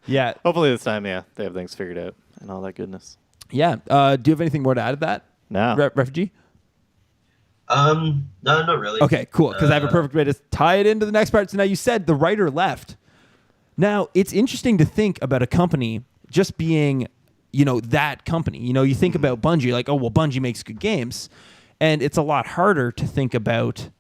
Yeah. Hopefully this time, they have things figured out and all that goodness. Yeah. Do you have anything more to add to that? No. Refugee? No, not really. Okay, cool. Because I have a perfect way to tie it into the next part. So now you said the writer left. Now, it's interesting to think about a company just being, you know, that company. You know, you think about Bungie, like, oh, well, Bungie makes good games. And it's a lot harder to think about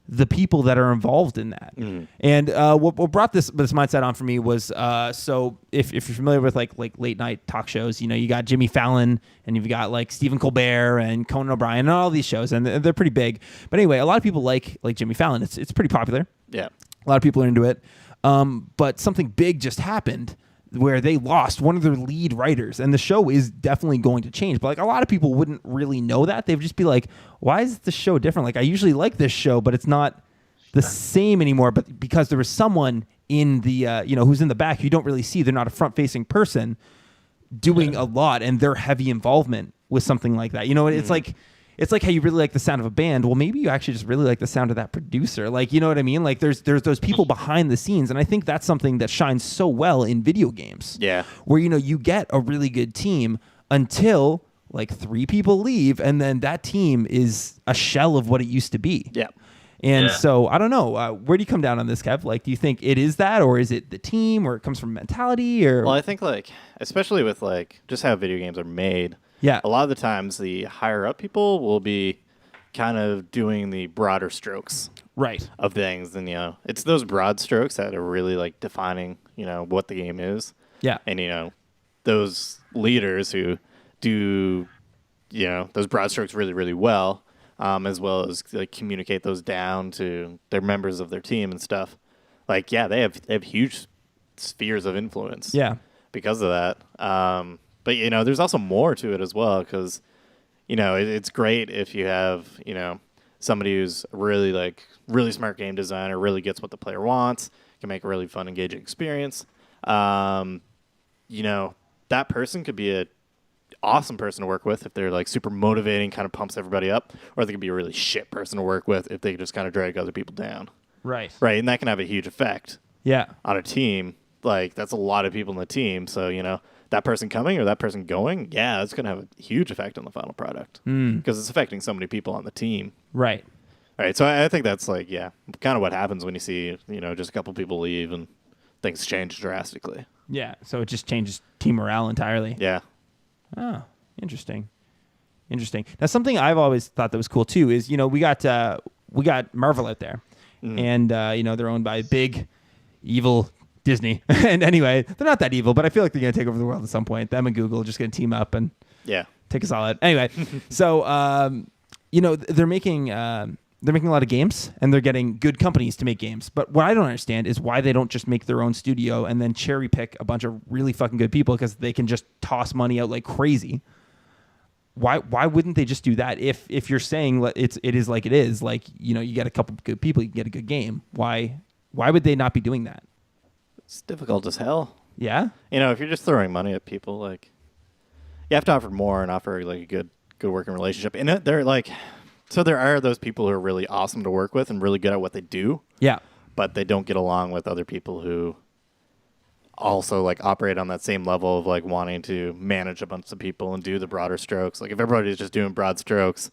the people that are involved in that. And what brought this mindset on for me was, so if you're familiar with like late night talk shows, you know, you got Jimmy Fallon and you've got like Stephen Colbert and Conan O'Brien and all these shows, and they're pretty big. But anyway, a lot of people like Jimmy Fallon. It's pretty popular. Yeah. A lot of people are into it. But something big just happened where they lost one of their lead writers, and the show is definitely going to change. But like a lot of people wouldn't really know that. They'd just be like, why is the show different? Like I usually like this show, but it's not the same anymore. But because there was someone in the, who's in the back, you don't really see, they're not a front facing person doing a lot, and their heavy involvement with something like that. You know, it's like how you really like the sound of a band. Well, maybe you actually just really like the sound of that producer. Like, you know what I mean? Like there's those people behind the scenes. And I think that's something that shines so well in video games. Yeah. Where, you know, you get a really good team until like 3 people leave, and then that team is a shell of what it used to be. Yeah. And so I don't know. Where do you come down on this, Kev? Like, do you think it is that, or is it the team, or it comes from mentality, or? Well, I think like, especially with like just how video games are made. Yeah. A lot of the times the higher up people will be kind of doing the broader strokes of things. And, you know, it's those broad strokes that are really like defining, you know, what the game is. Yeah. And, you know, those leaders who do, you know, those broad strokes really, really well, as well as like communicate those down to their members of their team and stuff. Like, yeah, they have huge spheres of influence. Yeah. Because of that. But, you know, there's also more to it as well because, you know, it's great if you have, you know, somebody who's really smart game designer, really gets what the player wants, can make a really fun, engaging experience. You know, that person could be a awesome person to work with if they're like super motivating, kind of pumps everybody up, or they could be a really shit person to work with if they just kind of drag other people down. Right. Right. And that can have a huge effect. Yeah. On a team. Like, that's a lot of people in the team. So, you know, that person coming or that person going, yeah, it's going to have a huge effect on the final product because it's affecting so many people on the team. Right. All right. So I think that's like, yeah, kind of what happens when you see, you know, just a couple people leave and things change drastically. Yeah. So it just changes team morale entirely. Yeah. Oh, interesting. Now, something I've always thought that was cool too is, you know, we got Marvel out there, and you know, they're owned by a big, evil Disney. And anyway, they're not that evil, but I feel like they're going to take over the world at some point. Them and Google are just going to team up and take us all out. Anyway, so they're making a lot of games, and they're getting good companies to make games. But what I don't understand is why they don't just make their own studio and then cherry pick a bunch of really fucking good people, because they can just toss money out like crazy. Why wouldn't they just do that? If you're saying it is like it is, like, you get a couple good people, you can get a good game. Why would they not be doing that? It's difficult as hell. Yeah. If you're just throwing money at people, like, you have to offer more and offer like a good working relationship. And they're like, so there are those people who are really awesome to work with and really good at what they do. Yeah. But they don't get along with other people who also like operate on that same level of like wanting to manage a bunch of people and do the broader strokes. Like if everybody's just doing broad strokes,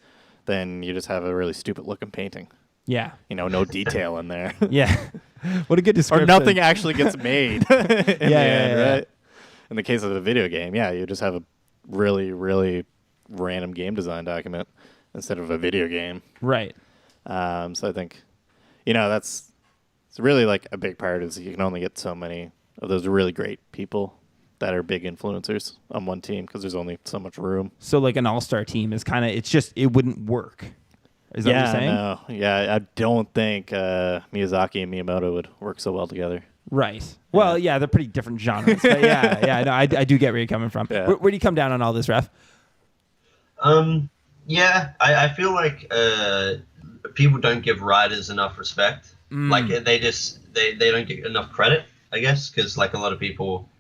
then you just have a really stupid looking painting. Yeah. No detail in there. Yeah. What a good description. Or nothing actually gets made in the end, right? In the case of a video game, you just have a really, really random game design document instead of a video game. Right. So I think, it's really like a big part is you can only get so many of those really great people that are big influencers on one team because there's only so much room. So like an all-star team is it wouldn't work. Is that what you're saying? No. Yeah, I don't think Miyazaki and Miyamoto would work so well together. Right. Well, they're pretty different genres. But no, I do get where you're coming from. Yeah. Where do you come down on all this, Ref? I feel like people don't give writers enough respect. Like they don't get enough credit, I guess, because like a lot of people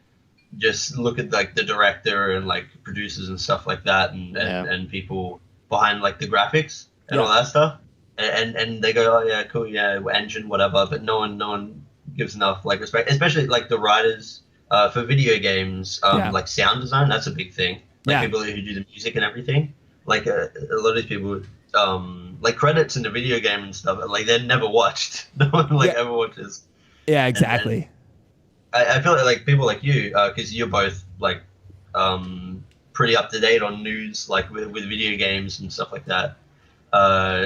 just look at like the director and like producers and stuff like that, and people behind like the graphics and all that stuff, and they go, oh yeah, cool, engine, whatever, but no one gives enough like respect, especially like the writers for video games, like sound design. That's a big thing. Like people who do the music and everything. Like a lot of these people, like credits in the video game and stuff, like they're never watched. No one ever watches. Yeah, exactly. And I feel like people like you, because you're both like pretty up to date on news, like with video games and stuff like that.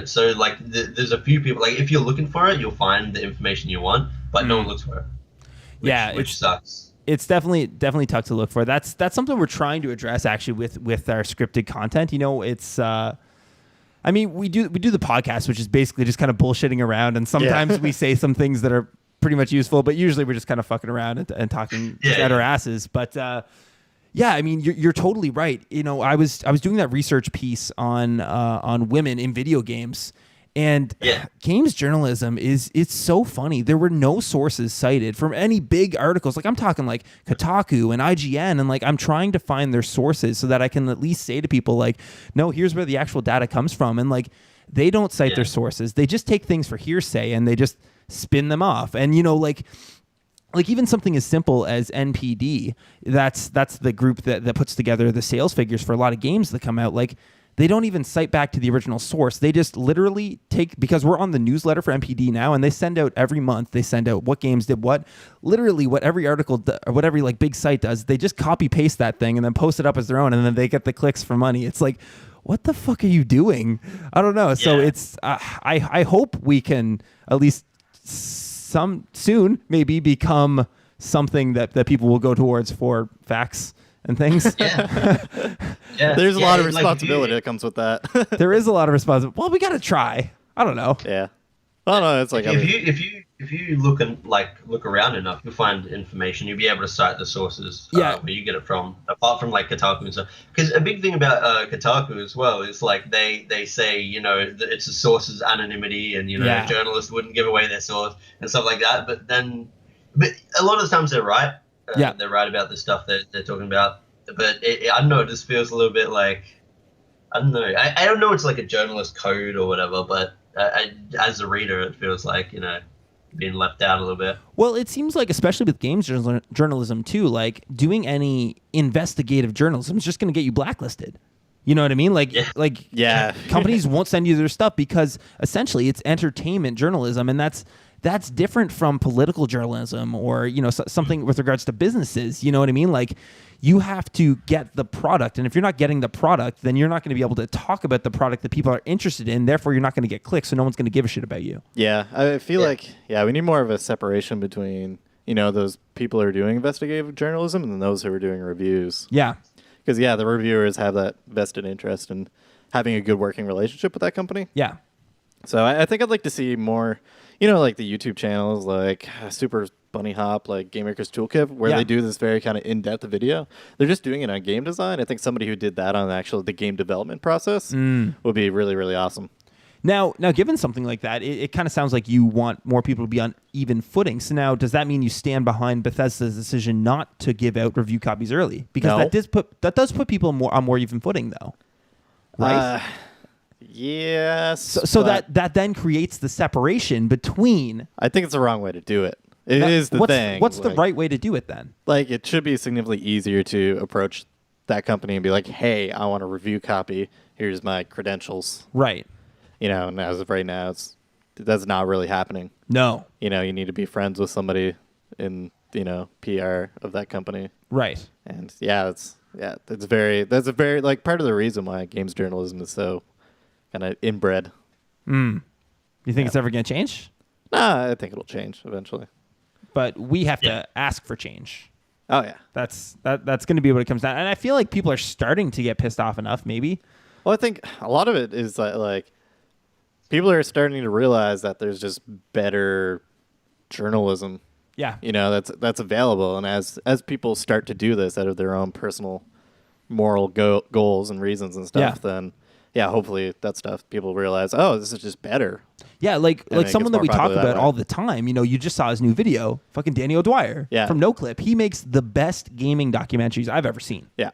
So like there's a few people, like if you're looking for it, you'll find the information you want, but no one looks for it. Which sucks. It's definitely tough to look for. That's something we're trying to address actually with our scripted content. It's I mean, we do the podcast, which is basically just kind of bullshitting around, and sometimes we say some things that are pretty much useful, but usually we're just kind of fucking around and talking at our asses. But I mean, you're totally right. I was doing that research piece on women in video games. And games journalism it's so funny. There were no sources cited from any big articles. Like I'm talking like Kotaku and IGN, and like I'm trying to find their sources so that I can at least say to people like, no, here's where the actual data comes from. And like they don't cite their sources. They just take things for hearsay and they just spin them off. And like even something as simple as NPD, that's the group that puts together the sales figures for a lot of games that come out. Like they don't even cite back to the original source. They just literally because we're on the newsletter for NPD now, and they send out every month, they send out what games did what. Literally what every article or what every like big site does, they just copy paste that thing and then post it up as their own, and then they get the clicks for money. It's like, what the fuck are you doing? I don't know. So it's I hope we can at least soon maybe become something that people will go towards for facts and things. There's a lot of responsibility that comes with that. There is a lot of responsibility. Well, we got to try. I don't know. Yeah. I don't know. It's like if you look around enough, you'll find information. You'll be able to cite the sources where you get it from, apart from like Kotaku and stuff. Because a big thing about Kotaku as well is like they say it's a source's anonymity, and journalists wouldn't give away their source and stuff like that. But a lot of the times they're right. They're right about the stuff that they're talking about, but I don't know. It just feels a little bit like, I don't know. I don't know. It's like a journalist code or whatever, but as a reader, it feels like being left out a little bit. Well, it seems like, especially with games journalism too, like doing any investigative journalism is just going to get you blacklisted. You know what I mean? Companies won't send you their stuff because essentially it's entertainment journalism, and that's different from political journalism or, something with regards to businesses. You know what I mean? Like, you have to get the product. And if you're not getting the product, then you're not going to be able to talk about the product that people are interested in. Therefore, you're not going to get clicks, so no one's going to give a shit about you. Yeah, I feel like, we need more of a separation between those people who are doing investigative journalism and then those who are doing reviews. Yeah. Because, the reviewers have that vested interest in having a good working relationship with that company. Yeah. So I think I'd like to see more, like the YouTube channels, like Super Bunny Hop, like Game Maker's Toolkit, where they do this very kind of in-depth video. They're just doing it on game design. I think somebody who did that on actually the game development process would be really, really awesome. Now, given something like that, it kind of sounds like you want more people to be on even footing. So now, does that mean you stand behind Bethesda's decision not to give out review copies early? Because that does put people on more even footing, though, right? Yes. So that then creates the separation between. I think it's the wrong way to do it. It is the thing. What's the right way to do it then? Like, it should be significantly easier to approach that company and be like, hey, I want a review copy. Here's my credentials. Right. And as of right now, that's not really happening. No. You need to be friends with somebody in, PR of that company. Right. And that's a very, like, part of the reason why games journalism is so kind of inbred. You think it's ever going to change? Nah, I think it'll change eventually. But we have to ask for change. Oh, yeah. That's going to be what it comes down. And I feel like people are starting to get pissed off enough, maybe. Well, I think a lot of it is like people are starting to realize that there's just better journalism. Yeah. That's available. And as people start to do this out of their own personal moral goals and reasons and stuff, then hopefully that stuff people realize, oh, this is just better. Yeah, like someone that we talk about all the time. You just saw his new video, fucking Danny O'Dwyer from NoClip. He makes the best gaming documentaries I've ever seen. Yeah.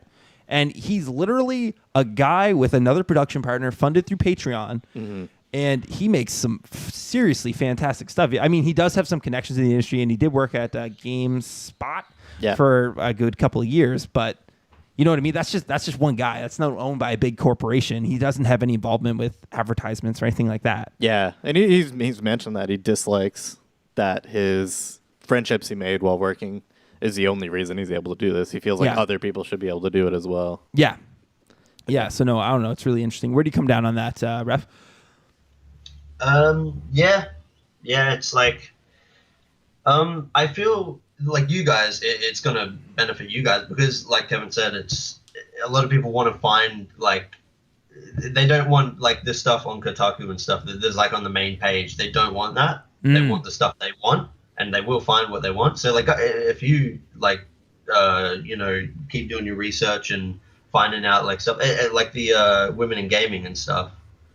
And he's literally a guy with another production partner funded through Patreon. Mm-hmm. And he makes some seriously fantastic stuff. I mean, he does have some connections in the industry, and he did work at GameSpot for a good couple of years. But you know what I mean? That's just one guy. That's not owned by a big corporation. He doesn't have any involvement with advertisements or anything like that. Yeah, and he's mentioned that he dislikes that his friendships he made while working is the only reason he's able to do this. He feels like other people should be able to do it as well. Yeah. Yeah, so no, I don't know. It's really interesting. Where do you come down on that, Ref? It's like, I feel like you guys, it's going to benefit you guys because, like Kevin said, it's a lot of people want to find, like, they don't want, like, this stuff on Kotaku and stuff that there's, like, on the main page. They don't want that. They want the stuff they want, and they will find what they want. So, like, if you, like, keep doing your research and finding out, like, stuff, like the women in gaming and stuff,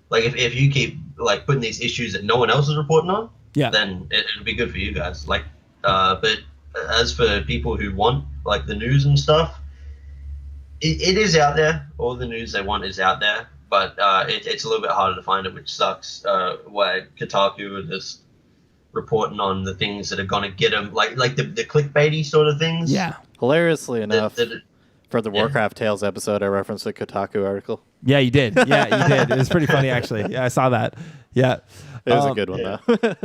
like, if you keep, like, putting these issues that no one else is reporting on, then it'll be good for you guys. Like, but as for people who want, like, the news and stuff, it is out there. All the news they want is out there, but it's a little bit harder to find it, which sucks. Where Kotaku are just reporting on the things that are going to get them, like the clickbaity sort of things. Yeah. Hilariously enough, for the Warcraft Tales episode, I referenced the Kotaku article. Yeah, you did. Yeah, you did. It was pretty funny, actually. Yeah, I saw that. Yeah. It was a good one, though.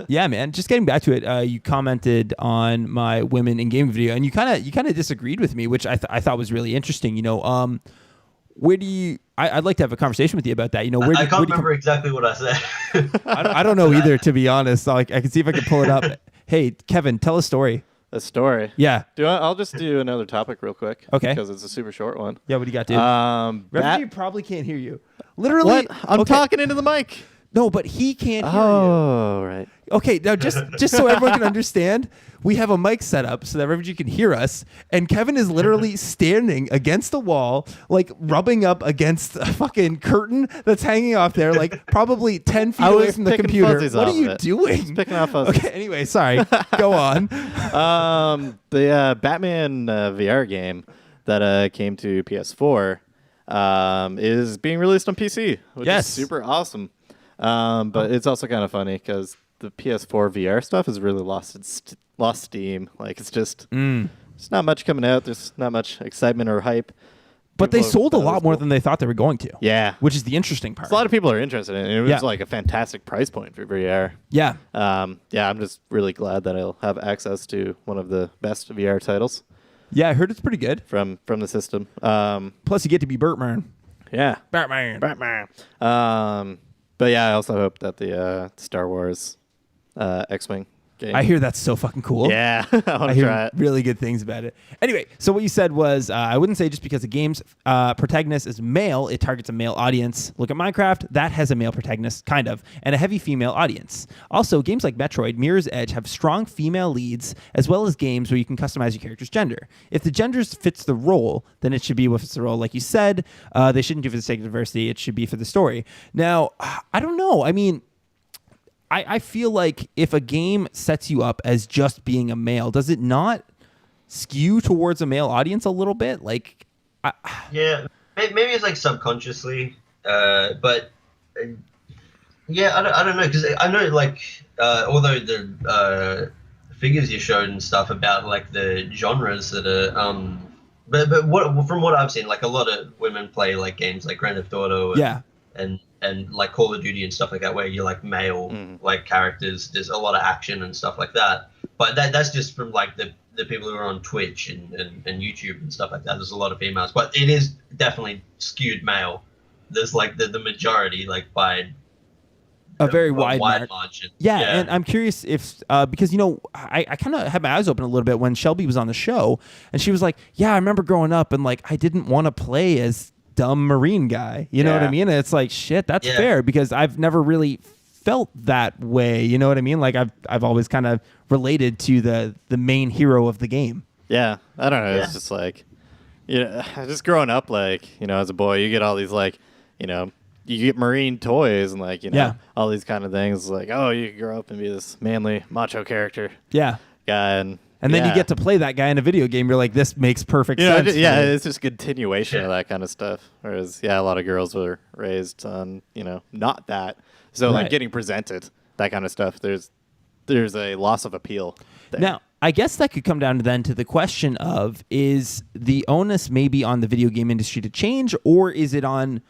Yeah, man. Just getting back to it, you commented on my women in game video, and you kind of disagreed with me, which I thought was really interesting. Where do you? I'd like to have a conversation with you about that. I can't remember exactly what I said. I don't know either, to be honest. I can see if I can pull it up. Hey, Kevin, tell a story. A story? Yeah. I'll just do another topic real quick. Okay. Because it's a super short one. Yeah, what do you got, dude? Refugee probably can't hear you. Literally. What? I'm talking into the mic. No, but he can't hear you. Oh, right. Okay, now just so everyone can understand, we have a mic set up so that Refugee can hear us, and Kevin is literally standing against the wall, like rubbing up against a fucking curtain that's hanging off there, like probably 10 feet away from the computer. What are you doing? Just picking off fuzzies. Okay, anyway, sorry. Go on. The Batman VR game that came to PS4 is being released on PC, which is super awesome. But it's also kind of funny because the PS4 VR stuff has really lost steam. Like, it's just there's not much coming out. There's not much excitement or hype. But they sold a lot more than they thought they were going to. Yeah. Which is the interesting part. A lot of people are interested in it. It was like a fantastic price point for VR. Yeah. I'm just really glad that I'll have access to one of the best VR titles. Yeah, I heard it's pretty good. From the system. Plus, you get to be Batman. Yeah. Batman. But yeah, I also hope that the Star Wars X-Wing game. I hear that's so fucking cool. Yeah, I want I to hear try it. really good things about it. Anyway, so what you said was, I wouldn't say just because the game's protagonist is male, it targets a male audience. Look at Minecraft, that has a male protagonist, kind of, and a heavy female audience. Also, games like Metroid, Mirror's Edge have strong female leads, as well as games where you can customize your character's gender. If the gender fits the role, then it should be what fits the role. Like you said, they shouldn't do it for the sake of diversity, it should be for the story. Now, I don't know. I mean, I feel like if a game sets you up as just being a male, does it not skew towards a male audience a little bit? Like, yeah, maybe it's like subconsciously, but yeah, I don't know, because I know like although the figures you showed and stuff about like the genres that are but what from what I've seen, like a lot of women play like games like Grand Theft Auto and like Call of Duty and stuff like that, where you're like male like characters. There's a lot of action and stuff like that. But that's just from like the people who are on Twitch and YouTube and stuff like that. There's a lot of females, but it is definitely skewed male. There's like the majority, like by a very wide margin. Yeah, and I'm curious if because you know I kind of had my eyes open a little bit when Shelby was on the show, and she was like, "Yeah, I remember growing up and like I didn't want to play as dumb Marine guy." You know what I mean? And it's like, shit, that's fair, because I've never really felt that way. You know what I mean? Like I've always kind of related to the main hero of the game. Yeah, I don't know. It's just like, you know, just growing up, like, you know, as a boy, you get all these like, you know, you get Marine toys and like, you know, all these kind of things. Like, oh, you can grow up and be this manly macho character. Yeah. Guy and then you get to play that guy in a video game. You're like, this makes perfect sense. It's just continuation of that kind of stuff. Whereas, a lot of girls were raised on, you know, not that. So, like, getting presented, that kind of stuff, there's a loss of appeal there. Now, I guess that could come down then to the question of, is the onus maybe on the video game industry to change, or is it on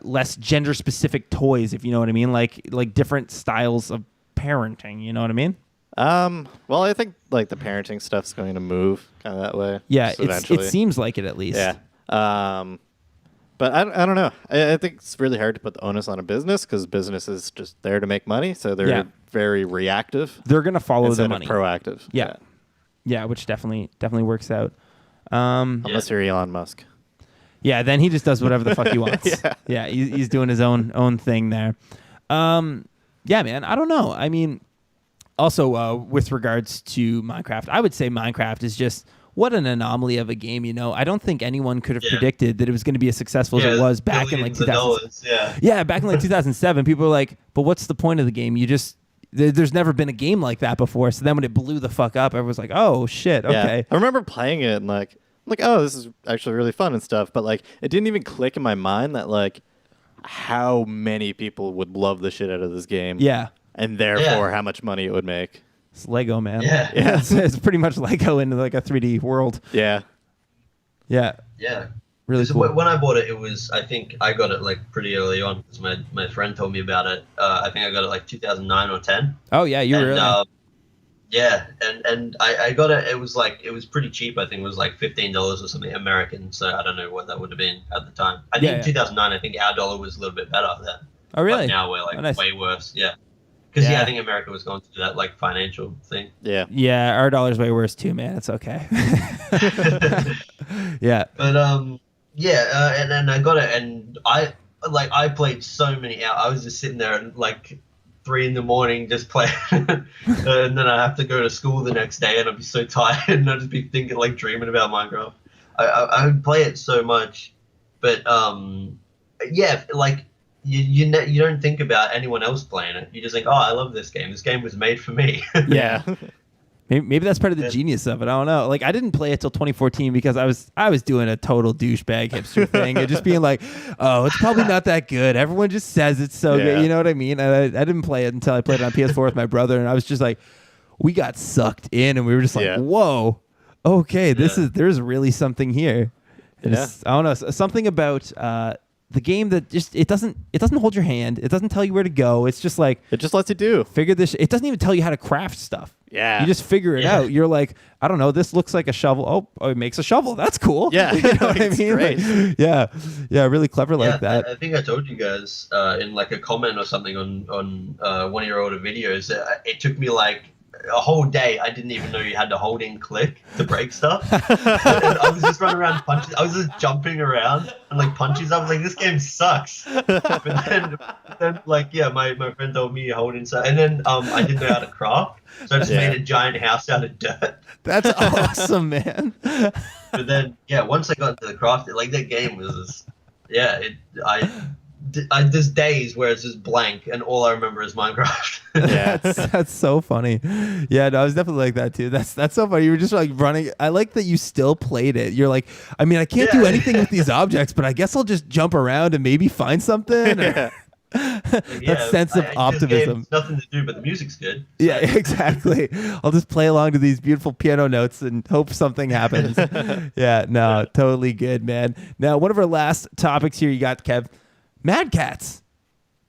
less gender-specific toys, if you know what I mean? Like different styles of parenting, you know what I mean? Well, I think like the parenting stuff's going to move kind of that way. Yeah, it seems like it at least. Yeah. But I don't know. I think it's really hard to put the onus on a business, because business is just there to make money, so they're very reactive. They're gonna follow the money. Proactive. Yeah, which definitely works out. Unless you're Elon Musk. Yeah, then he just does whatever the fuck he wants. He's doing his own thing there. Yeah, man. I don't know. I mean, also, with regards to Minecraft, I would say Minecraft is just what an anomaly of a game, you know? I don't think anyone could have predicted that it was going to be as successful as it was back in like 2000. Yeah, back in like 2007, people were like, but what's the point of the game? There's never been a game like that before. So then when it blew the fuck up, everyone was like, oh, shit, okay. Yeah. I remember playing it and like, oh, this is actually really fun and stuff. But like, it didn't even click in my mind that like how many people would love the shit out of this game. Yeah. And therefore how much money it would make. It's Lego, man. Yeah. It's pretty much Lego in like a 3D world. Yeah. Yeah. Really so cool. When I bought it, it was, I think I got it like pretty early on, because my friend told me about it. I think I got it like 2009 or 10. Oh, yeah, you were early. Yeah, and I got it. It was pretty cheap. I think it was like $15 or something American. So I don't know what that would have been at the time. I think in 2009, I think our dollar was a little bit better then. Oh, really? But now we're like way worse. Yeah. Because I think America was going through that like financial thing. Yeah. Yeah, our dollar's way worse too, man. It's okay. Yeah. But and then I got it, and I played so many hours. I was just sitting there and like 3 a.m. just playing, and then I have to go to school the next day, and I'd be so tired, and I'd just be thinking like dreaming about Minecraft. I would play it so much, but like. You don't think about anyone else playing it. You just think, oh, I love this game. This game was made for me. Yeah. Maybe that's part of the genius of it. I don't know. Like, I didn't play it till 2014 because I was doing a total douchebag hipster thing and just being like, oh, it's probably not that good. Everyone just says it's so good. You know what I mean? And I didn't play it until I played it on PS4 with my brother, and I was just like, we got sucked in, and we were just like, whoa, okay, there's really something here. And I don't know, something about the game that just it doesn't hold your hand. It doesn't tell you where to go. It's just like it just lets you do. Figure this. It doesn't even tell you how to craft stuff. Yeah, you just figure it out. You're like, I don't know. This looks like a shovel. Oh, it makes a shovel. That's cool. Yeah, you know what I mean? Great. Like, yeah, really clever like that. I think I told you guys in like a comment or something on one of your older videos. It took me like a whole day, I didn't even know you had to hold in click to break stuff. And I was just running around punching. I was just jumping around and like punches. I was like, this game sucks. But then like, yeah, my friend told me hold in stuff. And then I didn't know how to craft. So I just made a giant house out of dirt. That's awesome, man. But then, yeah, once I got into the craft, like that game was, there's days where it's just blank and all I remember is Minecraft. Yeah. That's so funny. Yeah, no, I was definitely like that too. That's so funny. You were just like running. I like that you still played it. You're like, I mean, I can't do anything with these objects, but I guess I'll just jump around and maybe find something. Yeah. That sense of optimism. Nothing to do, but the music's good. So. Yeah, exactly. I'll just play along to these beautiful piano notes and hope something happens. Yeah, no, totally good, man. Now, one of our last topics here you got, Kev. Madcatz.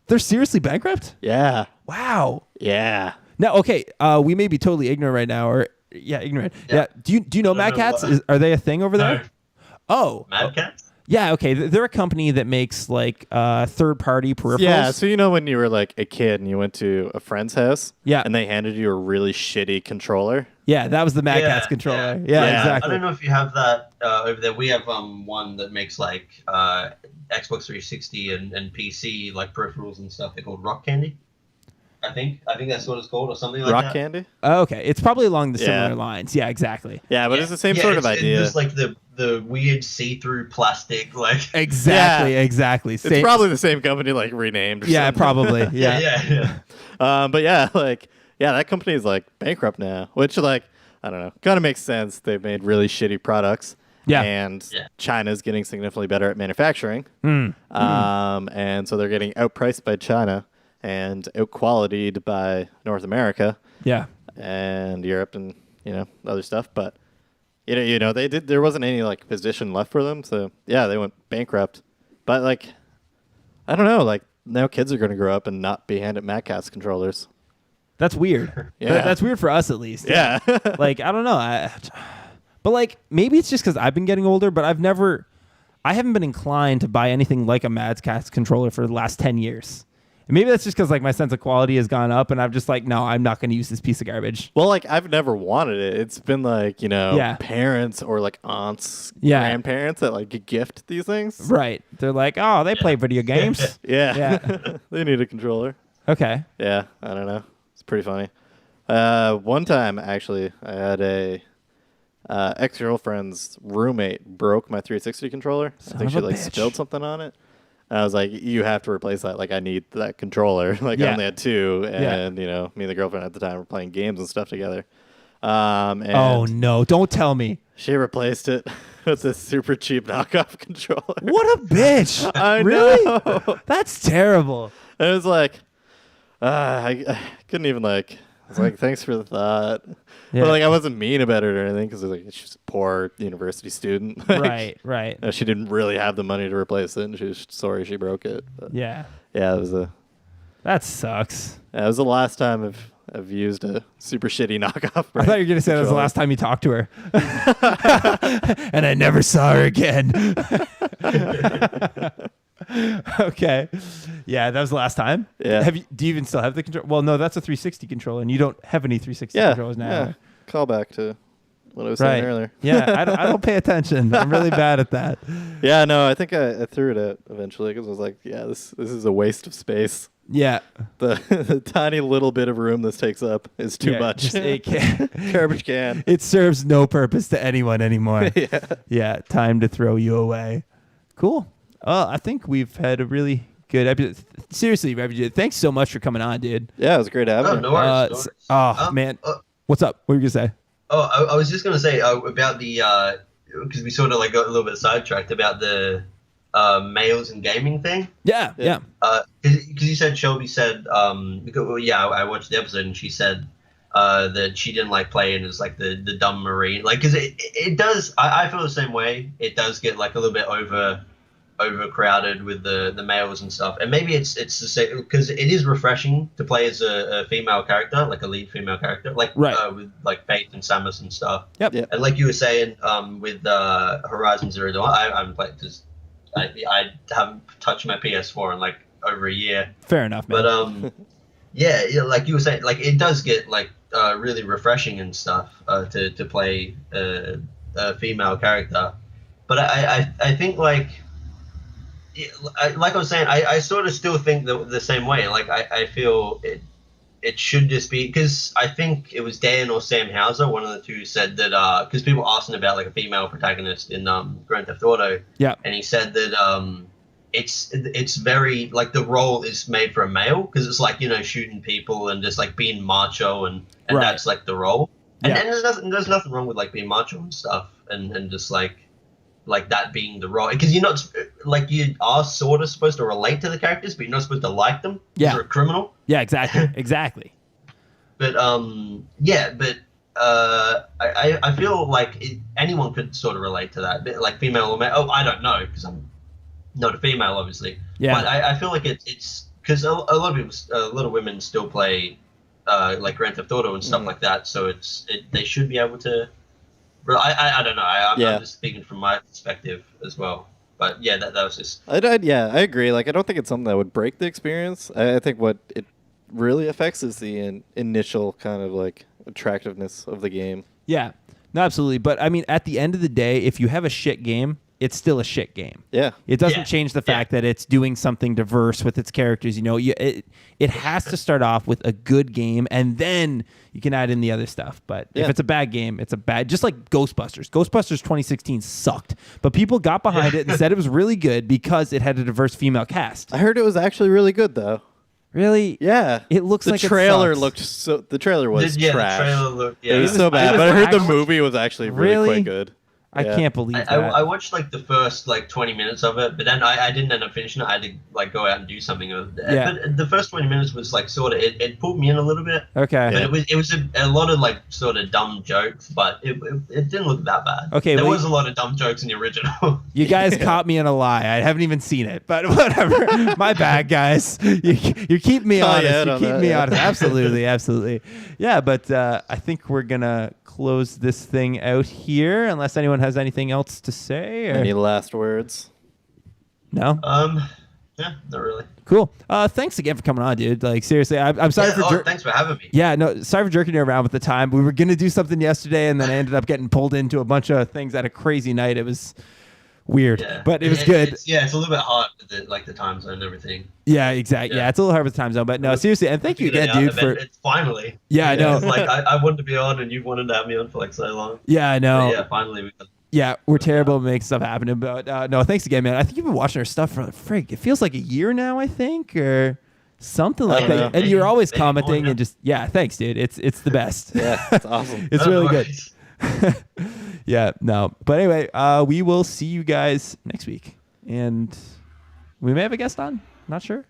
They're seriously bankrupt? Yeah. Wow. Yeah. Now, okay, we may be totally ignorant right now, or ignorant. Yeah. Do you know Madcatz? Are they a thing over there? No. Oh. Madcatz? Yeah, okay. They're a company that makes like third-party peripherals. Yeah, so you know when you were like a kid and you went to a friend's house, Yeah. and they handed you a really shitty controller. Yeah, that was the Madcatz controller. Yeah, Yeah. exactly. I don't know if you have that over there. We have one that makes like Xbox 360 and PC like peripherals and stuff. They're called Rock Candy. I think that's what it's called, or something like Rock that. Candy? Oh, okay, it's probably along the similar lines. Yeah, exactly. Yeah, but it's the same sort of idea. It's just like the weird see-through plastic, like. Exactly. It's probably the same company, like renamed. Or something. Probably. Yeah. yeah. But yeah, like that company is like bankrupt now, which like I don't know, kind of makes sense. They've made really shitty products. Yeah. And China's getting significantly better at manufacturing. And so they're getting outpriced by China and out-qualitied by North America. Yeah. And Europe and, other stuff. But, there wasn't any, like, position left for them. So, yeah, they went bankrupt. But, like, I don't know. Like, now kids are going to grow up and not be handed Madcatz controllers. That's weird. Yeah. That's weird for us, at least. Yeah. Like, I don't know. But, like, maybe it's just because I've been getting older, but I haven't been inclined to buy anything like a Madcatz controller for the last 10 years. And maybe that's just because, like, my sense of quality has gone up, and I'm just like, no, I'm not going to use this piece of garbage. Well, like, I've never wanted it. It's been, like, parents or, like, aunts, grandparents that, like, gift these things. Right. They're like, oh, they play video games. Yeah. They need a controller. Okay. Yeah, I don't know. It's pretty funny. One time, actually, I had a ex-girlfriend's roommate broke my 360 controller. I think she like spilled something on it. And I was like, you have to replace that. Like, I need that controller. Like, I only had two. And, me and the girlfriend at the time were playing games and stuff together. And oh, no. Don't tell me. She replaced it with this super cheap knockoff controller. What a bitch. I really? know. That's terrible. And it was like, I couldn't even like, I was like, thanks for the thought. Yeah. But like, I wasn't mean about it or anything because like, she's a poor university student. Like, right. She didn't really have the money to replace it, and she was sorry she broke it. But yeah, it was that sucks. Yeah, it was the last time I've used a super shitty knockoff. I thought you were gonna say that was the last time you talked to her, and I never saw her again. Okay. Yeah, that was the last time. Yeah. Do you even still have the control? Well, no, that's a 360 controller, and you don't have any 360 controllers now. Yeah. Call back to what I was saying earlier. Yeah, I don't pay attention. I'm really bad at that. Yeah, no, I think I threw it out eventually because I was like, yeah, this is a waste of space. Yeah. The tiny little bit of room this takes up is too much. Just a garbage can. It serves no purpose to anyone anymore. Yeah. Yeah, time to throw you away. Cool. I think we've had a really good episode. Seriously, Refugee, thanks so much for coming on, dude. Yeah, it was great having you. No worries. Man. What's up? What were you going to say? Oh, I was just going to say about the, because we sort of like got a little bit sidetracked about the males and gaming thing. Yeah. Because you said, Shelby said, I watched the episode and she said that she didn't like playing as like the dumb marine. Like, because it does, I feel the same way. It does get like a little bit overcrowded with the males and stuff, and maybe it's the same because it is refreshing to play as a female character, like a lead female character, like with like Faith and Samus and stuff. Yep. And like you were saying, with Horizon Zero Dawn, I haven't played because I haven't touched my PS4 in like over a year. Fair enough, man. But yeah, like you were saying, like it does get like really refreshing and stuff to play a female character. But I think like I was saying, I sort of still think the same way. Like I feel it should just be, because I think it was Dan or Sam Hauser, one of the two, said that because people asking about like a female protagonist in Grand Theft Auto, Yeah. and he said that it's very like the role is made for a male, because it's like, you know, shooting people and just like being macho and Right. that's like the role. And, Yeah. and there's nothing wrong with like being macho and stuff and just like that being the role, because you're not like, you are sort of supposed to relate to the characters, but you're not supposed to like them. Yeah. You're a criminal. Yeah, exactly. Exactly. But I feel like anyone could sort of relate to that, like female or male. Oh, I don't know, because I'm not a female, obviously. Yeah. But I feel like it's because a lot of people, a lot of women still play like Grand Theft Auto and stuff like that. So they should be able to. I don't know. I'm just speaking from my perspective as well. But yeah, that was just. I agree. Like, I don't think it's something that would break the experience. I think what it really affects is the initial kind of like attractiveness of the game. Yeah, no, absolutely. But I mean, at the end of the day, if you have a shit game, it's still a shit game. Yeah. It doesn't change the fact that it's doing something diverse with its characters. You know, it has to start off with a good game, and then you can add in the other stuff. But if it's a bad game, it's a bad. Just like Ghostbusters. Ghostbusters 2016 sucked, but people got behind it and said it was really good because it had a diverse female cast. I heard it was actually really good, though. Really? Yeah. It looks like the trailer it sucks. looked so. The trailer was The trash. trailer looked, It was so bad. was But I heard the actually- movie was actually really quite good. I can't believe that. I watched like the first like 20 minutes of it, but then I didn't end up finishing it. I had to like go out and do something. Yeah. But the first 20 minutes was like sort of it pulled me in a little bit. Okay. But it was a lot of like sort of dumb jokes, but it didn't look that bad. Okay, there well, was a lot of dumb jokes in the original. You guys caught me in a lie. I haven't even seen it, but whatever. My bad, guys. You keep me honest. You keep me honest. Absolutely, absolutely. Yeah, but I think we're gonna close this thing out here, unless anyone has anything else to say. Or... Any last words? No. Yeah, not really. Cool. Thanks again for coming on, dude. Like, seriously, I'm sorry for. Thanks for having me. Yeah, no, sorry for jerking you around with the time. We were gonna do something yesterday, and then I ended up getting pulled into a bunch of things at a crazy night. It was weird, but it was good. It's a little bit hard with the time zone and everything. Yeah, exactly. Yeah, it's a little hard with the time zone, but no, seriously, and thank you again, dude. For it's finally. Yeah, I know. It's like I wanted to be on, and you wanted to have me on for like so long. Yeah, I know. But yeah, finally we got. Yeah, we're terrible at making stuff happen. But no, thanks again, man. I think you've been watching our stuff for frig. It feels like a year now, I think, or something like that. And you're always commenting and just thanks, dude. It's the best. Yeah, it's awesome. It's really good. Yeah, no. But anyway, we will see you guys next week, and we may have a guest on. Not sure.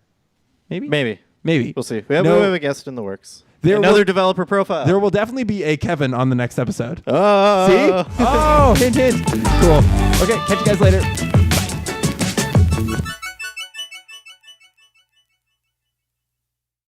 Maybe. We'll see. We have a guest in the works. Another developer profile. There will definitely be a Kevin on the next episode. Oh. See? Oh, hint, hint. Cool. Okay, catch you guys later.